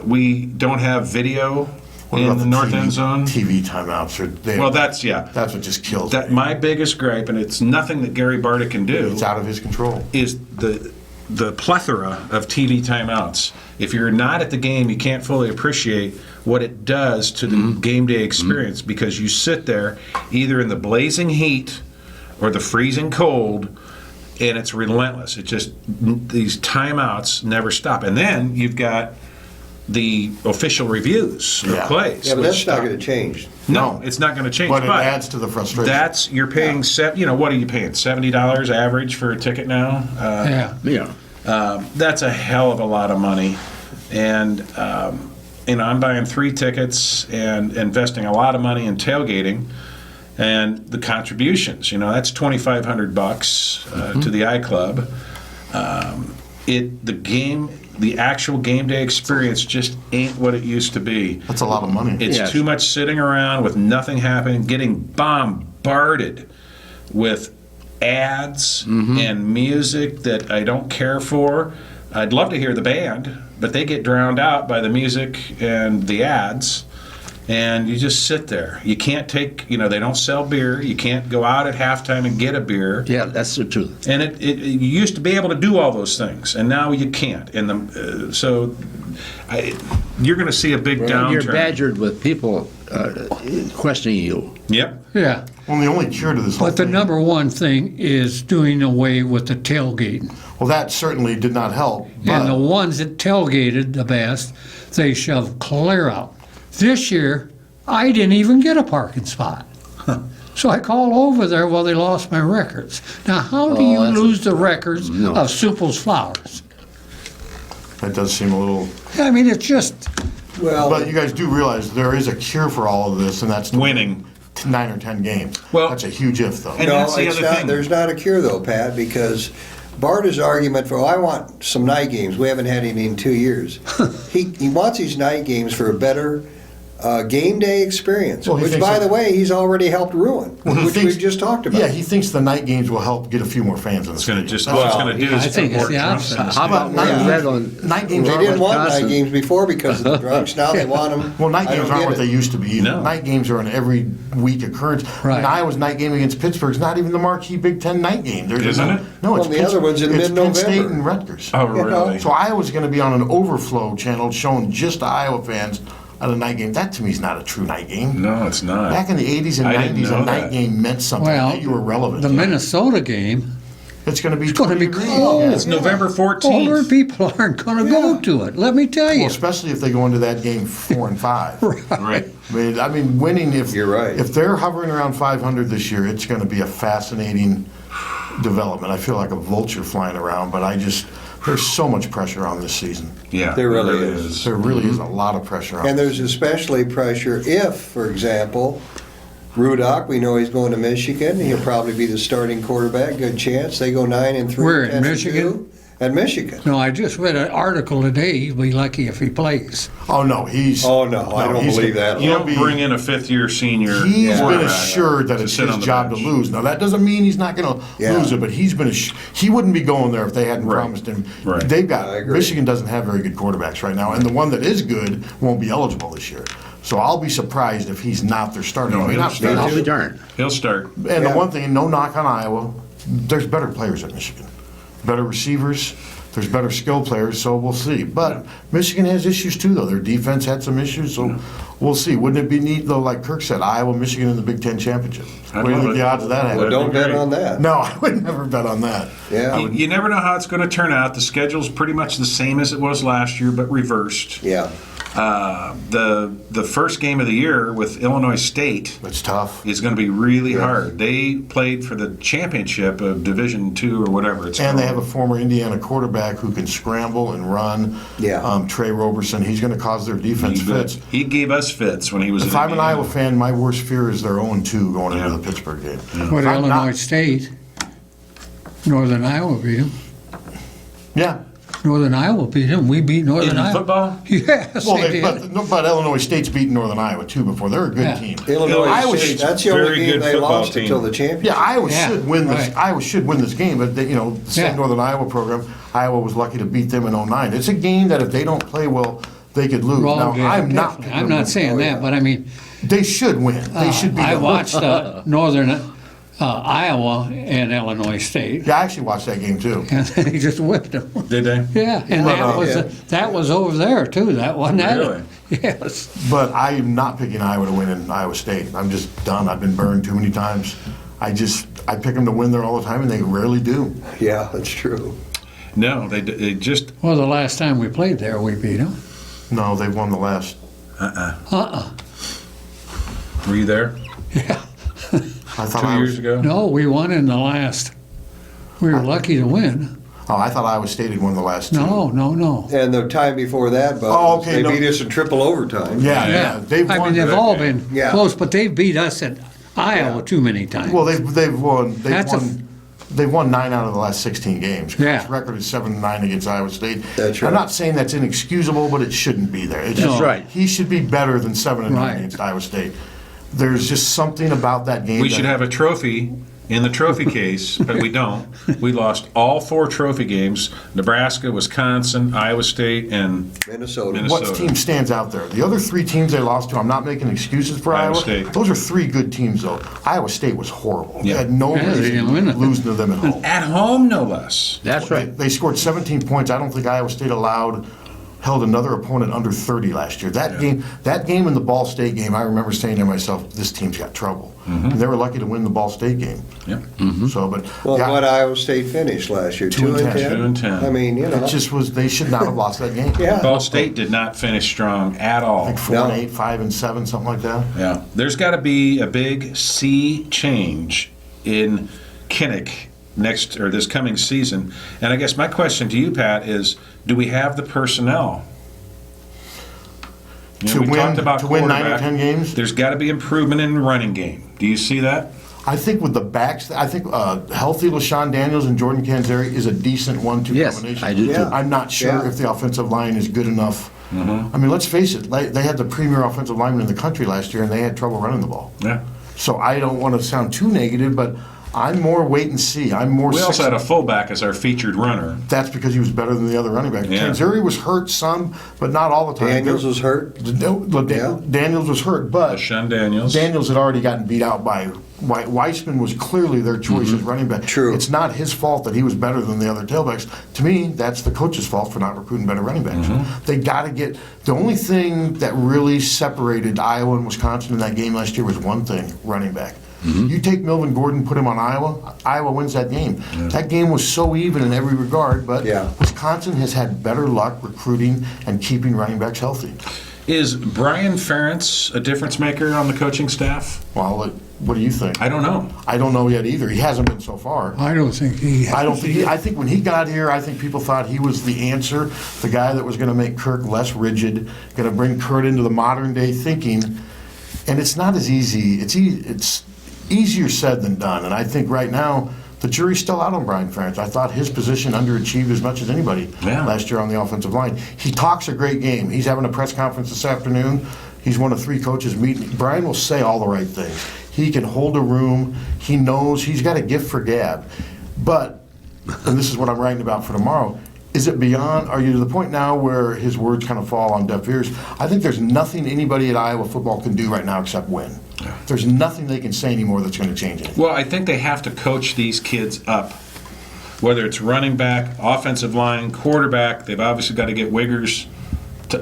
We don't have video What in about the north end zone. TV timeouts. Well, that's what just kills that me. my biggest gripe, and it's nothing that Gary Barta can do, It's out of his control. is the plethora of TV timeouts. If you're not at the game, you can't fully appreciate what it does to the game day experience because you sit there either in the blazing heat or the freezing cold, and it's relentless. It just, these timeouts never stop. And then you've got the official reviews of Yeah. plays. Yeah, but which that's not stop. going to change. No, it's not going to change. But it adds to the frustration. That's, you're paying, what are you paying, $70 average for a ticket now? yeah. Yeah. That's a hell of a lot of money. And, I'm buying 3 tickets and investing a lot of money in tailgating. And the contributions, that's $2,500 to the iClub. The actual game day experience just ain't what it used to be. That's a lot of money. It's Yes. too much sitting around with nothing happening, getting bombarded with ads and music that I don't care for. I'd love to hear the band, but they get drowned out by the music and the ads. And you just sit there. You can't take, they don't sell beer. You can't go out at halftime and get a beer. Yeah, that's the truth. And you used to be able to do all those things, and now you can't. And you're going to see a big downturn. You're badgered with people questioning you. Yep. Yeah. Well, the only cure to this whole But the thing. number one thing is doing away with the tailgate. Well, that certainly did not help. And the But ones that tailgated the best, they shoved clear out. This year, I didn't even get a parking spot. So I called over there, well, they lost my records. Now, how do you that's lose the records No. of Supple's Flowers? that does seem a little. I mean, it's just, Well, But you guys do realize there is a cure for all of this, and that's to Winning. win 9 or 10 games. Well- That's a huge if, though. And no, that's the it's other not, thing. there's not a cure though, Pat, because Barta's argument for, I want some night games. We haven't had any in 2 years. He wants these night games for a better game day experience, Well, he which, thinks by that- the way, he's already helped ruin, Well, he which thinks- we've just talked about. Yeah, he thinks the night games will help get a few more fans in the It's going to stadium. just, That's all it's all. going to do is I think it's support the Trump. opposite. How about Well, night yeah. red on? Night games They aren't didn't what- want night Wisconsin. games before because of the drunks. Now they want them. Well, night games aren't what they used to be either. No. Night games are an every week occurrence. Right. When Iowa's night game against Pittsburgh's not even the marquee Big Ten night game. There's Isn't it? No, it's Well, the other one's in it's Penn State mid-November. and Rutgers. Oh, really? So Iowa's going to be on an overflow channel showing just to Iowa fans at a night game. That to me is not a true night game. No, it's not. Back in the 80s and I didn't 90s, a know night that. game meant something. well, That you were relevant. the Minnesota game, It's going to be gonna be 20 degrees. cold. It's November 14th. older people aren't going to go to it. Let me tell Well, you. especially if they go into that game 4 and 5. Right. I mean, winning. If You're right. If they're hovering around 500 this year, it's going to be a fascinating development. I feel like a vulture flying around, but there's so much pressure on this season. Yeah. There really is. There really is a lot of pressure on. And there's especially pressure if, for example, Rudock, we know he's going to Michigan. He'll probably be the starting quarterback. Good chance. They go 9-3. Where, in 10-2. Michigan? And Michigan. No, I just read an article today. He'll be lucky if he plays. Oh, no, he's... Oh, no, I don't he's- believe that. You he'll don't be- bring in a fifth-year senior. He's been quarterback assured that to it's sit his on the job to bench. lose. Now, that doesn't mean he's not going to Yeah. lose it, but he's been he wouldn't be going there if they hadn't Right. promised him. Right. They've got I agree. Michigan doesn't have very good quarterbacks right now, and the one that is good won't be eligible this year. So I'll be surprised if he's not their starter. No, I mean, he'll not start. starter. I'll be darned. He'll start. And Yeah. the one thing, no knock on Iowa, there's better players at Michigan. Better receivers, there's better skill players, so we'll see. But Michigan has issues too, though. Their defense had some issues, so we'll see. Wouldn't it be neat, though, like Kirk said, Iowa, Michigan in the Big Ten championship? I'd What do you love think it. the odds of that Well, happening? don't bet great. on that. No, I would never bet on that. Yeah. You never know how it's going to turn out. The schedule's pretty much the same as it was last year, but reversed. Yeah. The first game of the year with Illinois State It's tough. is going to be really hard. They played for the championship of Division II or whatever it's And called. they have a former Indiana quarterback who can scramble and run. Yeah. Trey Roberson. He's going to cause their defense fits. He gave us fits when he was If at I'm an Indiana. Iowa fan, my worst fear is they're 0-2 going Yeah. into the Pittsburgh game. But If I'm Illinois not- State, Northern Iowa beat him. Yeah. Northern Iowa beat him. We beat Northern In Iowa. football? Yes, Well, they did. but Illinois State's beaten Northern Iowa too before. They're a good Yeah. team. Illinois Iowa State, should- that's the only very game good they football lost team. until the championship. Yeah, Iowa Yeah, should win this. right. Iowa should win this game, but the same Yeah. Northern Iowa program, Iowa was lucky to beat them in 09. It's a game that if they don't play well, they could lose. Wrong Now, game, I'm not. definitely. picking I'm them not to- saying Oh, that, yeah. but I mean, They should win. They should be. I watched Northern Iowa and Illinois State, Yeah, I actually watched that game too. and they just whipped them. Did they? Yeah, and But, that was over there too. That wasn't at Really? it. Yes. But I am not picking Iowa to win in Iowa State. I'm just done. I've been burned too many times. I pick them to win there all the time, and they rarely do. Yeah, that's true. No, they just. Well, the last time we played there, we beat them. No, they've won the last. Were you there Yeah. I thought 2 years ago? No, we won in the last. We were lucky to win. Oh, I thought Iowa State had won the last two. No. And the time before that, but Oh, okay, they no. beat us in triple overtime. Yeah. They've I won. mean, they've all been Yeah. close, but they've beat us at Iowa Yeah. too many times. Well, they've won. That's They've won 9 out of the last 16 games. Yeah. His record is 7-9 against Iowa State. That's I'm right. not saying that's inexcusable, but it shouldn't be there. It's That's just- right. He should be better than 7-9 Right. against Iowa State. There's just something about that game. We should have a trophy in the trophy case, but we don't. We lost all 4 trophy games: Nebraska, Wisconsin, Iowa State, and Minnesota. Minnesota. What team stands out there? The other 3 teams they lost to, I'm not making excuses for Iowa Iowa. State. Those are 3 good teams, though. Iowa State was horrible. Yeah. They had no Yeah, they didn't win reason it. losing to them at home. at home, no less. That's right. They scored 17 points. I don't think Iowa State held another opponent under 30 last year. That game in the Ball State game, I remember saying to myself, this team's got trouble. And they were lucky to win the Ball State game. Yep. So, but Well, yeah, what Iowa State finished last year? 2-10. 2-10. I mean, you know. it just was. They should not have lost that game. Yeah. Ball State did not finish strong at all. Like 4-8, 5-7, something like that. Yeah, there's got to be a big sea change in Kinnick this coming season. And I guess my question to you, Pat, is: do we have the personnel? To we win- talked about to win 9 or quarterback. 10 games? There's got to be improvement in the running game. Do you see that? I think with the backs, I think healthy LaShawn Daniels and Jordan Canzeri is a decent 1-2 Yes, combination. I do too. Yeah. I'm not sure Yeah. if the offensive line is good enough. I mean, let's face it, they had the premier offensive lineman in the country last year, and they had trouble running the ball. Yeah. So I don't want to sound too negative, but I'm more wait and see. I'm more. We also had a fullback as our featured runner. That's because he was better than the other running backs. Yeah. Canzeri was hurt some, but not all the time. Daniels was hurt. Yeah. Daniels was hurt, but Sean Daniels. Daniels had already gotten beat out by Weissman. Was clearly their choice as running back. True. It's not his fault that he was better than the other tailbacks. To me, that's the coach's fault for not recruiting better running backs. They got to get. The only thing that really separated Iowa and Wisconsin in that game last year was one thing: running back. You take Melvin Gordon, put him on Iowa wins that game. That game was so even in every regard, but Yeah. Wisconsin has had better luck recruiting and keeping running backs healthy. Is Brian Ference a difference maker on the coaching staff? Well, what do you think? I don't know. I don't know yet either. He hasn't been so far. I don't think he has. I don't think. I think when he got here, I think people thought he was the answer, the guy that was going to make Kirk less rigid, going to bring Kurt into the modern day thinking, and it's not as easy. It's easier said than done. And I think right now the jury's still out on Brian Ference. I thought his position underachieved as much as anybody last year on the offensive line. He talks a great game. He's having a press conference this afternoon. He's one of 3 coaches meeting. Brian will say all the right things. He can hold a room. He knows he's got a gift for gab. But, and this is what I'm writing about for tomorrow, is it beyond, are you to the point now where his words kind of fall on deaf ears? I think there's nothing anybody at Iowa football can do right now except win. There's nothing they can say anymore that's going to change it. Well, I think they have to coach these kids up, whether it's running back, offensive line, quarterback. They've obviously got to get Wiggers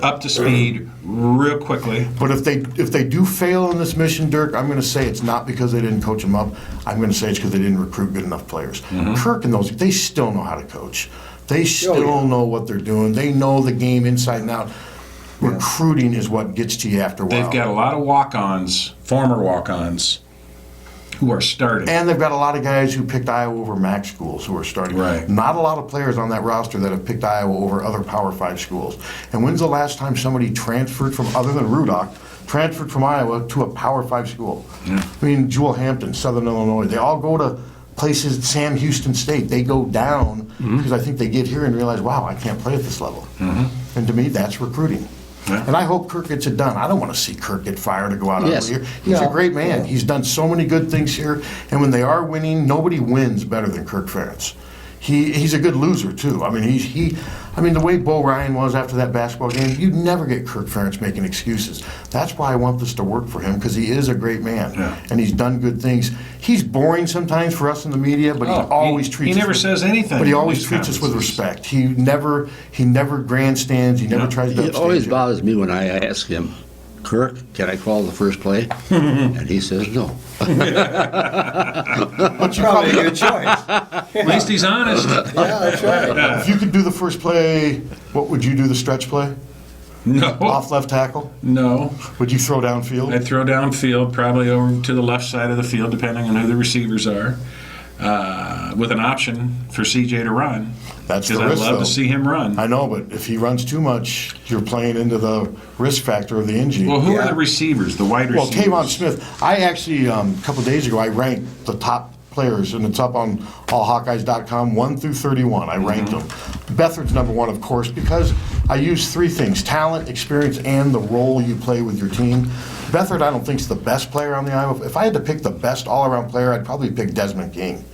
up to speed real quickly. But if they do fail in this mission, Dirk, I'm going to say it's not because they didn't coach them up. I'm going to say it's because they didn't recruit good enough players. Kirk and those, they still know how to coach. They still know what they're doing. They know the game inside and out. Recruiting is what gets to you after a while. They've got a lot of walk-ons, former walk-ons, who are starting. And they've got a lot of guys who picked Iowa over MAC schools who are starting. Right. Not a lot of players on that roster that have picked Iowa over other Power 5 schools. And when's the last time somebody transferred from, other than Rudock, transferred from Iowa to a Power 5 school? I mean, Jewel Hampton, Southern Illinois, they all go to places, Sam Houston State, they go down because I think they get here and realize, wow, I can't play at this level. And to me, that's recruiting. And I hope Kirk gets it done. I don't want to see Kirk get fired to go out Yes. here. He's a great man. He's done so many good things here. And when they are winning, nobody wins better than Kirk Ference. He's a good loser too. I mean, the way Bo Ryan was after that basketball game, you'd never get Kirk Ference making excuses. That's why I want this to work for him, because he is a great man and he's done good things. He's boring sometimes for us in the media, but he always treats. He never says anything. But he always treats us with respect. He never grandstands. He never tries to. It upstage always it. bothers me when I ask him, Kirk, can I call the first play? And he says no. That's probably a good choice. At least he's honest. Yeah, that's right. If you could do the first play, what would you do the stretch play? No. Off left tackle? No. Would you throw downfield? I'd throw downfield, probably over to the left side of the field, depending on who the receivers are, with an option for CJ to run. That's the Because I'd risk, love though. to see him run. I know, but if he runs too much, you're playing into the risk factor of the injury. Well, who are Yeah. the receivers, the wide Well, receivers? Tavon Smith, I actually, a couple days ago, I ranked the top players, and it's up on allhawkeyes.com, 1 through 31. I ranked them. Beathard's number 1, of course, because I use 3 things: talent, experience, and the role you play with your team. Beathard, I don't think, is the best player on the Iowa. If I had to pick the best all-around player, I'd probably pick Desmond King.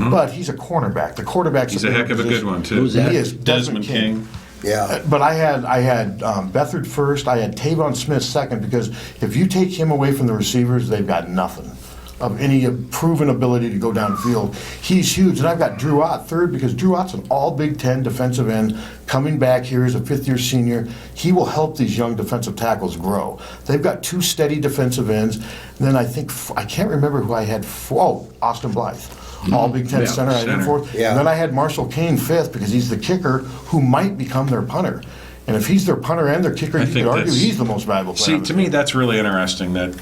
But he's a cornerback. The quarterback's He's a heck of a good one, too. Who's that? He is. Desmond King. Yeah. But I had Beathard first. I had Tavon Smith second, because if you take him away from the receivers, they've got nothing of any proven ability to go downfield. He's huge. And I've got Drew Ott third, because Drew Ott's an all Big Ten defensive end coming back here as a 5th-year senior. He will help these young defensive tackles grow. They've got 2 steady defensive ends. And then I can't remember who I had. Austin Blythe. All Big Ten center. I had 4th. Yeah. And then I had Marshall Kane 5th, because he's the kicker who might become their punter. And if he's their punter and their kicker, I you think could argue that's- he's the most valuable player. See, on the to team. me, that's really interesting. That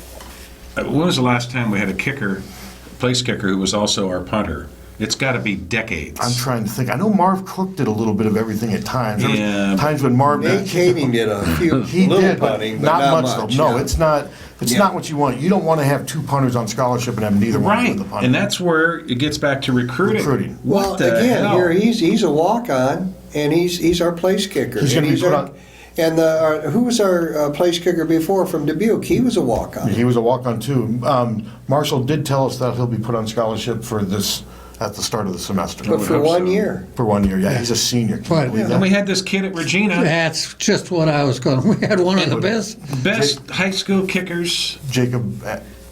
when was the last time we had a kicker, place kicker, who was also our punter? It's got to be decades. I'm trying to think. I know Marv Cook did a little bit of everything at times. There was Yeah. times when Marv Nate Kading did a few he little did, punting, but but not much. Though. No, yeah. it's not. It's Yeah. not what you want. You don't want to have 2 punters on scholarship and have neither one Right, with the punter. and that's where it gets back to recruiting. Recruiting. Well, What the again, hell? here he's a walk-on, and he's our place kicker. He's And gonna be put our- on- And who was our place kicker before from Dubuque? He was a walk-on. He was a walk-on too. Marshall did tell us that he'll be put on scholarship for this at the start of the semester. But for hope 1 so. year. For 1 year, yeah. He's a senior. Can you Right. believe And that? we had this kid at Regina, That's just what I was going. We had one of the best. best high school kickers. Jacob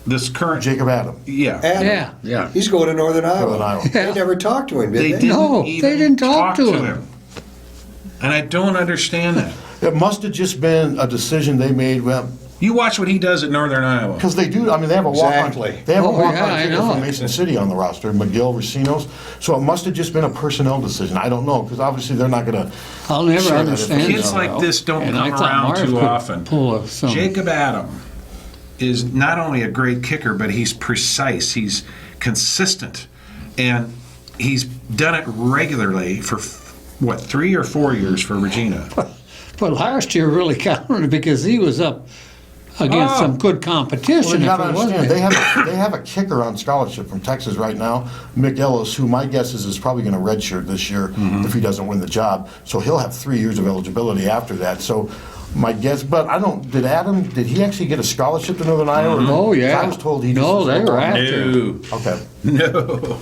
This current, Adam. yeah. Adam. Yeah. Yeah. He's going to Northern Iowa. Northern Iowa. They never talked to him, did They they? didn't No, even they didn't talk to him. And I don't understand that. It must have just been a decision they made. Well, You watch what he does at Northern Iowa. because they do. I mean, they have a walk-on. Exactly. They have a Oh, walk-on yeah, I kicker know. from Mason City on the roster, McGill Racinos. So it must have just been a personnel decision. I don't know, because obviously they're not going to. I'll never Sure, understand Kids that, like though. this don't And I come thought around Marv too could often. pull some. Jacob Adam is not only a great kicker, but he's precise. He's consistent. And he's done it regularly for, 3 or 4 years for Regina? But last year really counted because he was up against some good competition. Well, you got to if it wasn't. understand, they have a kicker on scholarship from Texas right now, Mick Ellis, who my guess is probably going to redshirt this year if he doesn't win the job. So he'll have 3 years of eligibility after that. So my guess, but I don't. Did he actually get a scholarship to Northern Iowa? Oh yeah. I was told he. No, just they were after. after. No. Okay. No.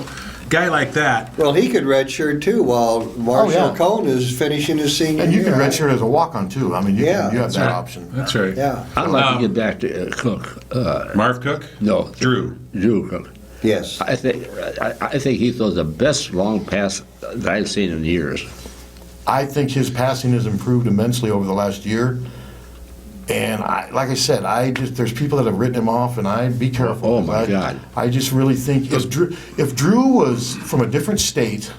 Guy like that. Well, he could redshirt too while Marshall yeah. Cohn is finishing his senior And you year. can redshirt as a walk-on too. I mean, you Yeah, have that right. option. That's right. Yeah. I'd like to get back to Cook. Marv Cook? No, Drew. Drew Cook. Yes. I think he throws the best long pass that I've seen in years. I think his passing has improved immensely over the last year. And like I said, there's people that have written him off, and I'd be careful. Oh, my God. I just really think if Drew was from a different state,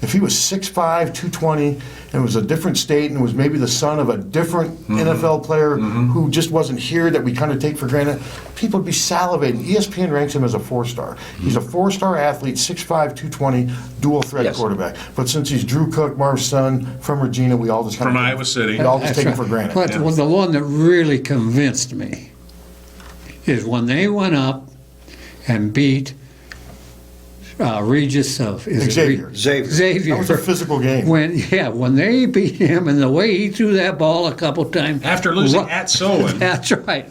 if he was 6'5", 220, and was a different state and was maybe the son of a different NFL player who just wasn't here that we kind of take for granted, people would be salivating. ESPN ranks him as a 4-star. He's a 4-star athlete, 6'5", 220, dual threat Yes. quarterback. But since he's Drew Cook, Marv's son, from Regina, we all just kind From of Iowa City. we all just That's take him right. for granted. But the one that really convinced me is when they went up and beat Regis of is it Xavier. Xavier. That was a physical game. When they beat him and the way he threw that ball a couple times After losing Ri- at Solon. That's right.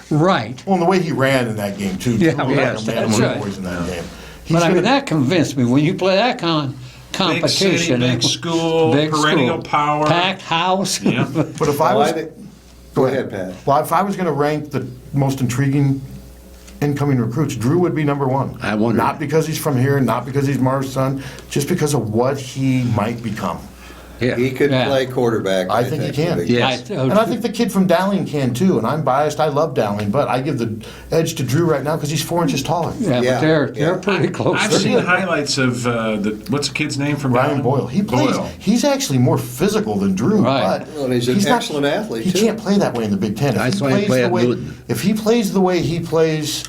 Right. Well, and the way he ran in that game, too. Yeah, Drew was yes, like a man that's among right. boys in that game. But I mean that convinced me when you play that competition. big school, perennial power. packed house. Yeah. But if I Well, was... I think- Go ahead, Pat. Well, if I was going to rank the most intriguing incoming recruits, Drew would be number one. I wonder. Not because he's from here, not because he's Marv's son, just because of what he might become. Yeah. He could Yeah. play quarterback. I think he can. Yes. And I think the kid from Dowling can too, and I'm biased, I love Dowling, but I give the edge to Drew right now because he's 4 inches taller. Yeah, Yeah, but they're yeah. pretty close. I've seen highlights of what's the kid's name from Ryan Dowling? Boyle. He plays. Boyle. He's actually more physical than Drew. Right. But Well, he's an not- excellent athlete, He too. can't play that way in the Big Ten. I saw him play at Newton. If he plays the way he plays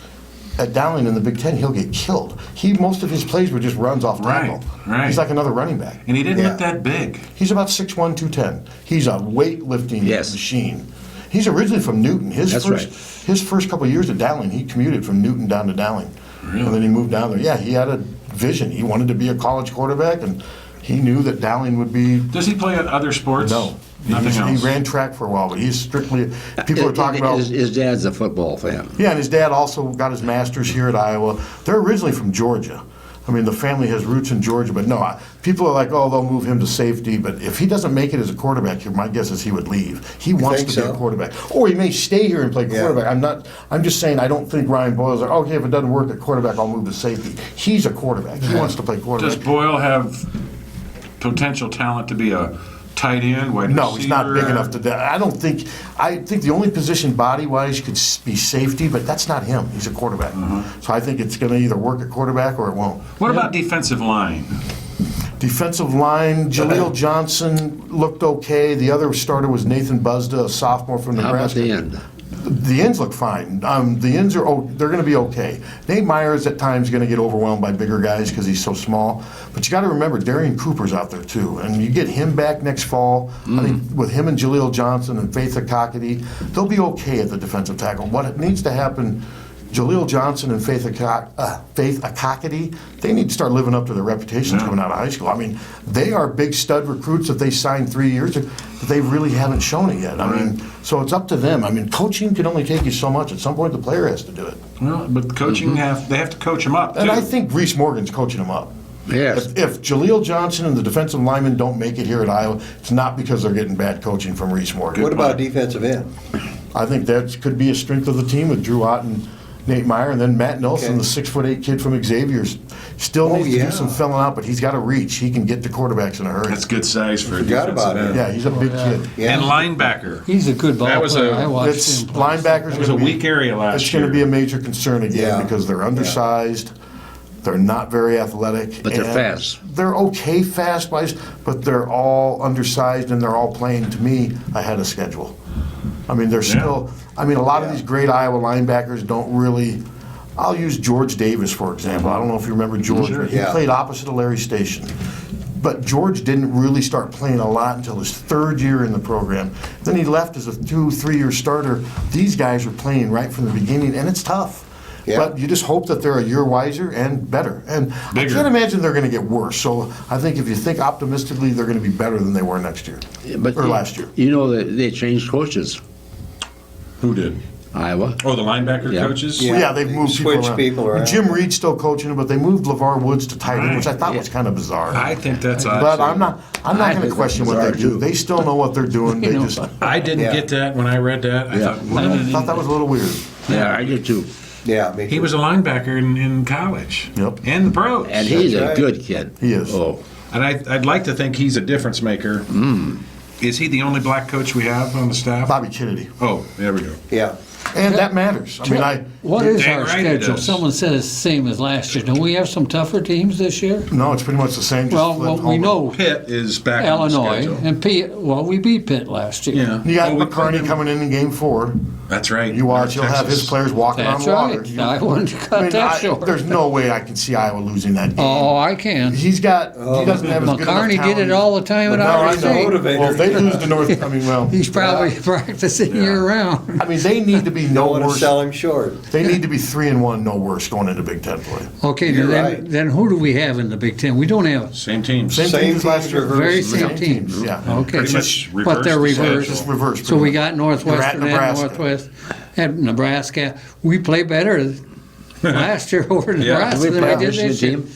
at Dowling in the Big Ten, he'll get killed. Most of his plays were just runs off tackle. Right. He's like another running back. And he didn't Yeah. look that big. He's about 6'1", 210. He's a weightlifting Yes. machine. He's originally from Newton. That's His first couple of years at Dowling, he commuted from Newton down to Dowling. Really? And then he moved down there. Yeah, he had a vision. He wanted to be a college quarterback, and he knew that Dowling would be... Does he play at other sports? No. Nothing He else. ran track for a while, but he's strictly... People are talking about... His dad's a football fan. Yeah, and his dad also got his master's here at Iowa. They're originally from Georgia. I mean, the family has roots in Georgia, but no, people are like, oh, they'll move him to safety. But if he doesn't make it as a quarterback here, my guess is he would leave. He wants think to be so? a quarterback. Or he may stay here and play Yeah. quarterback. I'm just saying I don't think Ryan Boyle's like, okay, if it doesn't work at quarterback, I'll move to safety. He's a quarterback. He wants to play Does quarterback. Boyle have potential talent to be a tight end, wide No, he's not big receiver? enough to do. I think the only position body-wise could be safety, but that's not him. He's a quarterback. So I think it's going to either work at quarterback or it won't. What about defensive line? Defensive line, Jaleel Johnson looked okay. The other starter was Nathan Buzda, a sophomore from How about Nebraska. the end? The ends look fine. The ends they're going to be okay. Nate Myers at times going to get overwhelmed by bigger guys because he's so small. But you got to remember, Darian Cooper's out there too, and you get him back next fall. I think with him and Jaleel Johnson and Faith Akakati, they'll be okay at the defensive tackle. What needs to happen? Jaleel Johnson and Faith Akakati, they need to start living up to their reputations coming out of high school. I mean, they are big stud recruits that they signed 3 years ago, but they really haven't shown it yet. I mean, so it's up to them. I mean, coaching can only take you so much. At some point, the player has to do it. Well, but coaching they have to coach him up too. And I think Reese Morgan's coaching them up. Yes. If Jaleel Johnson and the defensive linemen don't make it here at Iowa, it's not because they're getting bad coaching from Reese Morgan. What about defensive end? I think that could be a strength of the team with Drew Ott and Nate Meyer, and then Matt Nelson, Okay. the 6'8" kid from Xavier, still needs to yeah. do some filling out, but he's got to reach. He can get to quarterbacks in a hurry. That's good size for a Forgot defensive about it. end. Yeah, he's a big kid. Yeah. And linebacker. He's a good ball That was player. a- I watched It's him play. linebackers. That was a weak area last It's going year. to be a major concern again Yeah. because they're undersized. They're not very athletic. But they're and fast. They're okay fast-wise, but they're all undersized and they're all playing, to me, ahead of schedule. I mean, they're still, a lot of these great Iowa linebackers don't really, I'll use George Davis, for example. I don't know if you remember George, Sure. but he Yeah. played opposite of Larry Station. But George didn't really start playing a lot until his third year in the program. Then he left as a 2-3 year starter. These guys are playing right from the beginning, and it's tough. Yeah. But you just hope that they're a year wiser and better. And I can't imagine they're going to get worse. So I think if you think optimistically, they're going to be better than they were next year or last year. You know, they changed coaches. Who did? Iowa. Oh, the linebacker Yeah. coaches? Well, yeah, they've moved switched people around. Jim Reed's still coaching, but they moved LeVar Woods to tight end, which I thought was kind of bizarre. I think that's odd. But too. I'm not going to question what they do. They still know what they're doing. They just I didn't get that when I read that. I thought, what? I thought that was a little weird. Yeah, I did too. Yeah, me too. He was a linebacker in college. Yep. And the pros. And he's That's a right. good kid. He is. Oh, And I'd like to think he's a difference maker. Is he the only black coach we have on the staff? Bobby Kennedy. Oh, there we go. Yeah. And that matters. I mean, What is Dang our right it schedule? does. Someone said it's the same as last year. Do we have some tougher teams this year? no, it's pretty much the same. Just Well, flip we home. know Pitt is back on the Illinois schedule. and we beat Pitt last year. Yeah. You got Oh, we played McCarney them. coming in game 4. That's right. You watch, he'll North have his Texas. players walking That's on water. right. I wouldn't cut that short. There's no way I can see Iowa losing that game. Oh, I can. He doesn't have as good enough McCarney talent. did it all the time at No, Iowa I know. State. Well, if they lose to North, I mean, well, He's probably practicing year round. I mean, they need to be Don't no want to worse. sell him short. They need to be 3-1, no worse, going into Big Ten play. Okay, You're then, right. then who do we have in the Big Ten? We don't have Same teams. Same Same teams as last teams year. reversed. very same teams. Yeah. Okay, Pretty much but they're reversed the reversed. Just reverse. So we got Northwestern and Nebraska. Northwest and Nebraska. We play better last year over Yeah. Nebraska we than play we a did Michigan this year. team.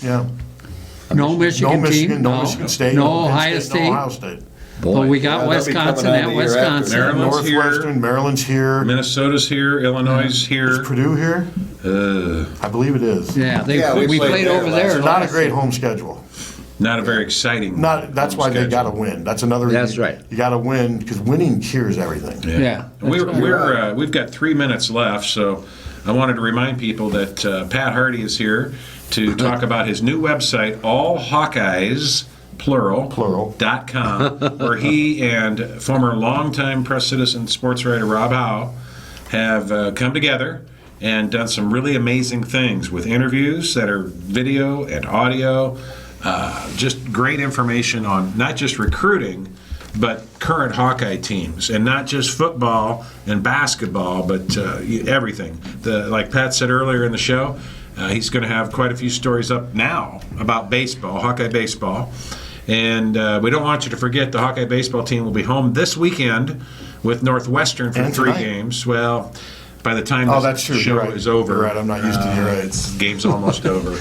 Yeah. No Michigan, No Michigan, team. no Michigan State. No Penn Ohio State. No Ohio State. But we got Yeah, they'll be Wisconsin coming on at the year after. Wisconsin. Maryland's here. Northwestern, Maryland's here. Minnesota's here. Illinois is Is here. Purdue here? I believe it is. Yeah, Yeah, we we played played there over last there. year. Not a last great year. home schedule. Not a very exciting. That's why they schedule. got to win. That's another. That's right. You got to win because winning cures everything. Yeah. We've got 3 minutes left, so I wanted to remind people that Pat Harty is here to talk about his new website, All Hawkeyes, plural. .com, where he and former longtime press citizen sports writer Rob Howe have come together and done some really amazing things with interviews that are video and audio. Just great information on not just recruiting, but current Hawkeye teams, and not just football and basketball, but everything. Like Pat said earlier in the show, he's going to have quite a few stories up now about baseball, Hawkeye baseball. And we don't want you to forget the Hawkeye baseball team will be home this weekend with Northwestern for And 3 tonight. games. Well, by the time Oh, this that's true. show You're right. is over, You're right. I'm not used to it. You're right. it's game's almost over.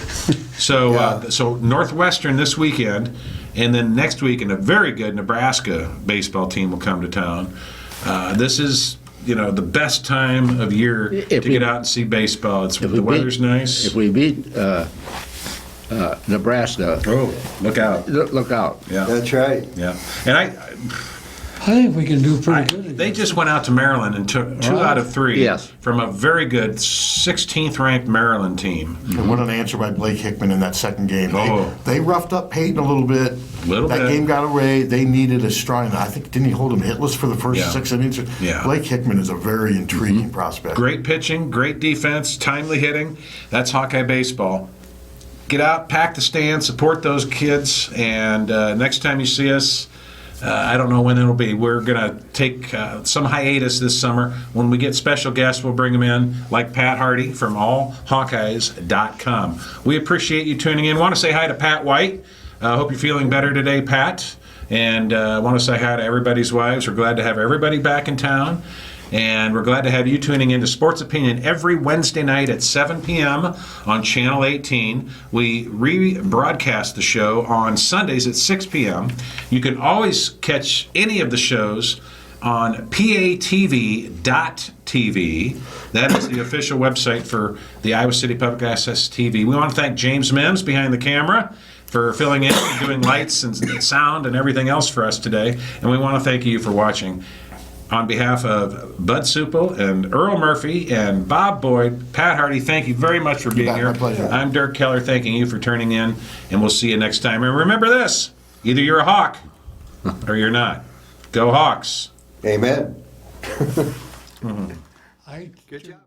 So, so Northwestern this weekend, and then next week, and a very good Nebraska baseball team will come to town. This is, the best time of year to get out and see baseball. The weather's nice. If we beat Nebraska, Oh, look out! look out. Yeah, That's right. yeah. And I think we can do pretty good. they just went out to Maryland and took 2 out of 3 Yes. from a very good 16th ranked Maryland team. And what an answer by Blake Hickman in that second game. Oh. They roughed up Peyton a little bit. That bit. game got away. They needed a strong. I think, didn't he hold him hitless for the first Yeah. 6 innings? Yeah. Blake Hickman is a very intriguing prospect. Great pitching, great defense, timely hitting. That's Hawkeye baseball. Get out, pack the stand, support those kids, and next time you see us, I don't know when it'll be. We're going to take some hiatus this summer. When we get special guests, we'll bring them in, like Pat Harty from allhawkeyes.com. We appreciate you tuning in. Want to say hi to Pat White. Hope you're feeling better today, Pat. And want to say hi to everybody's wives. We're glad to have everybody back in town. And we're glad to have you tuning in to Sports Opinion every Wednesday night at 7 p.m. on Channel 18. We rebroadcast the show on Sundays at 6 p.m. You can always catch any of the shows on patv.tv. That is the official website for the Iowa City Public Access TV. We want to thank James Mims behind the camera for filling in and doing lights and sound and everything else for us today. And we want to thank you for watching. On behalf of Bud Supple and Earl Murphy and Bob Boyd, Pat Harty, thank you very much for being bet, here. my pleasure. I'm Dirk Keller, thanking you for turning in, and we'll see you next time. And remember this, either you're a Hawk or you're not. Go Hawks. Amen. Good job.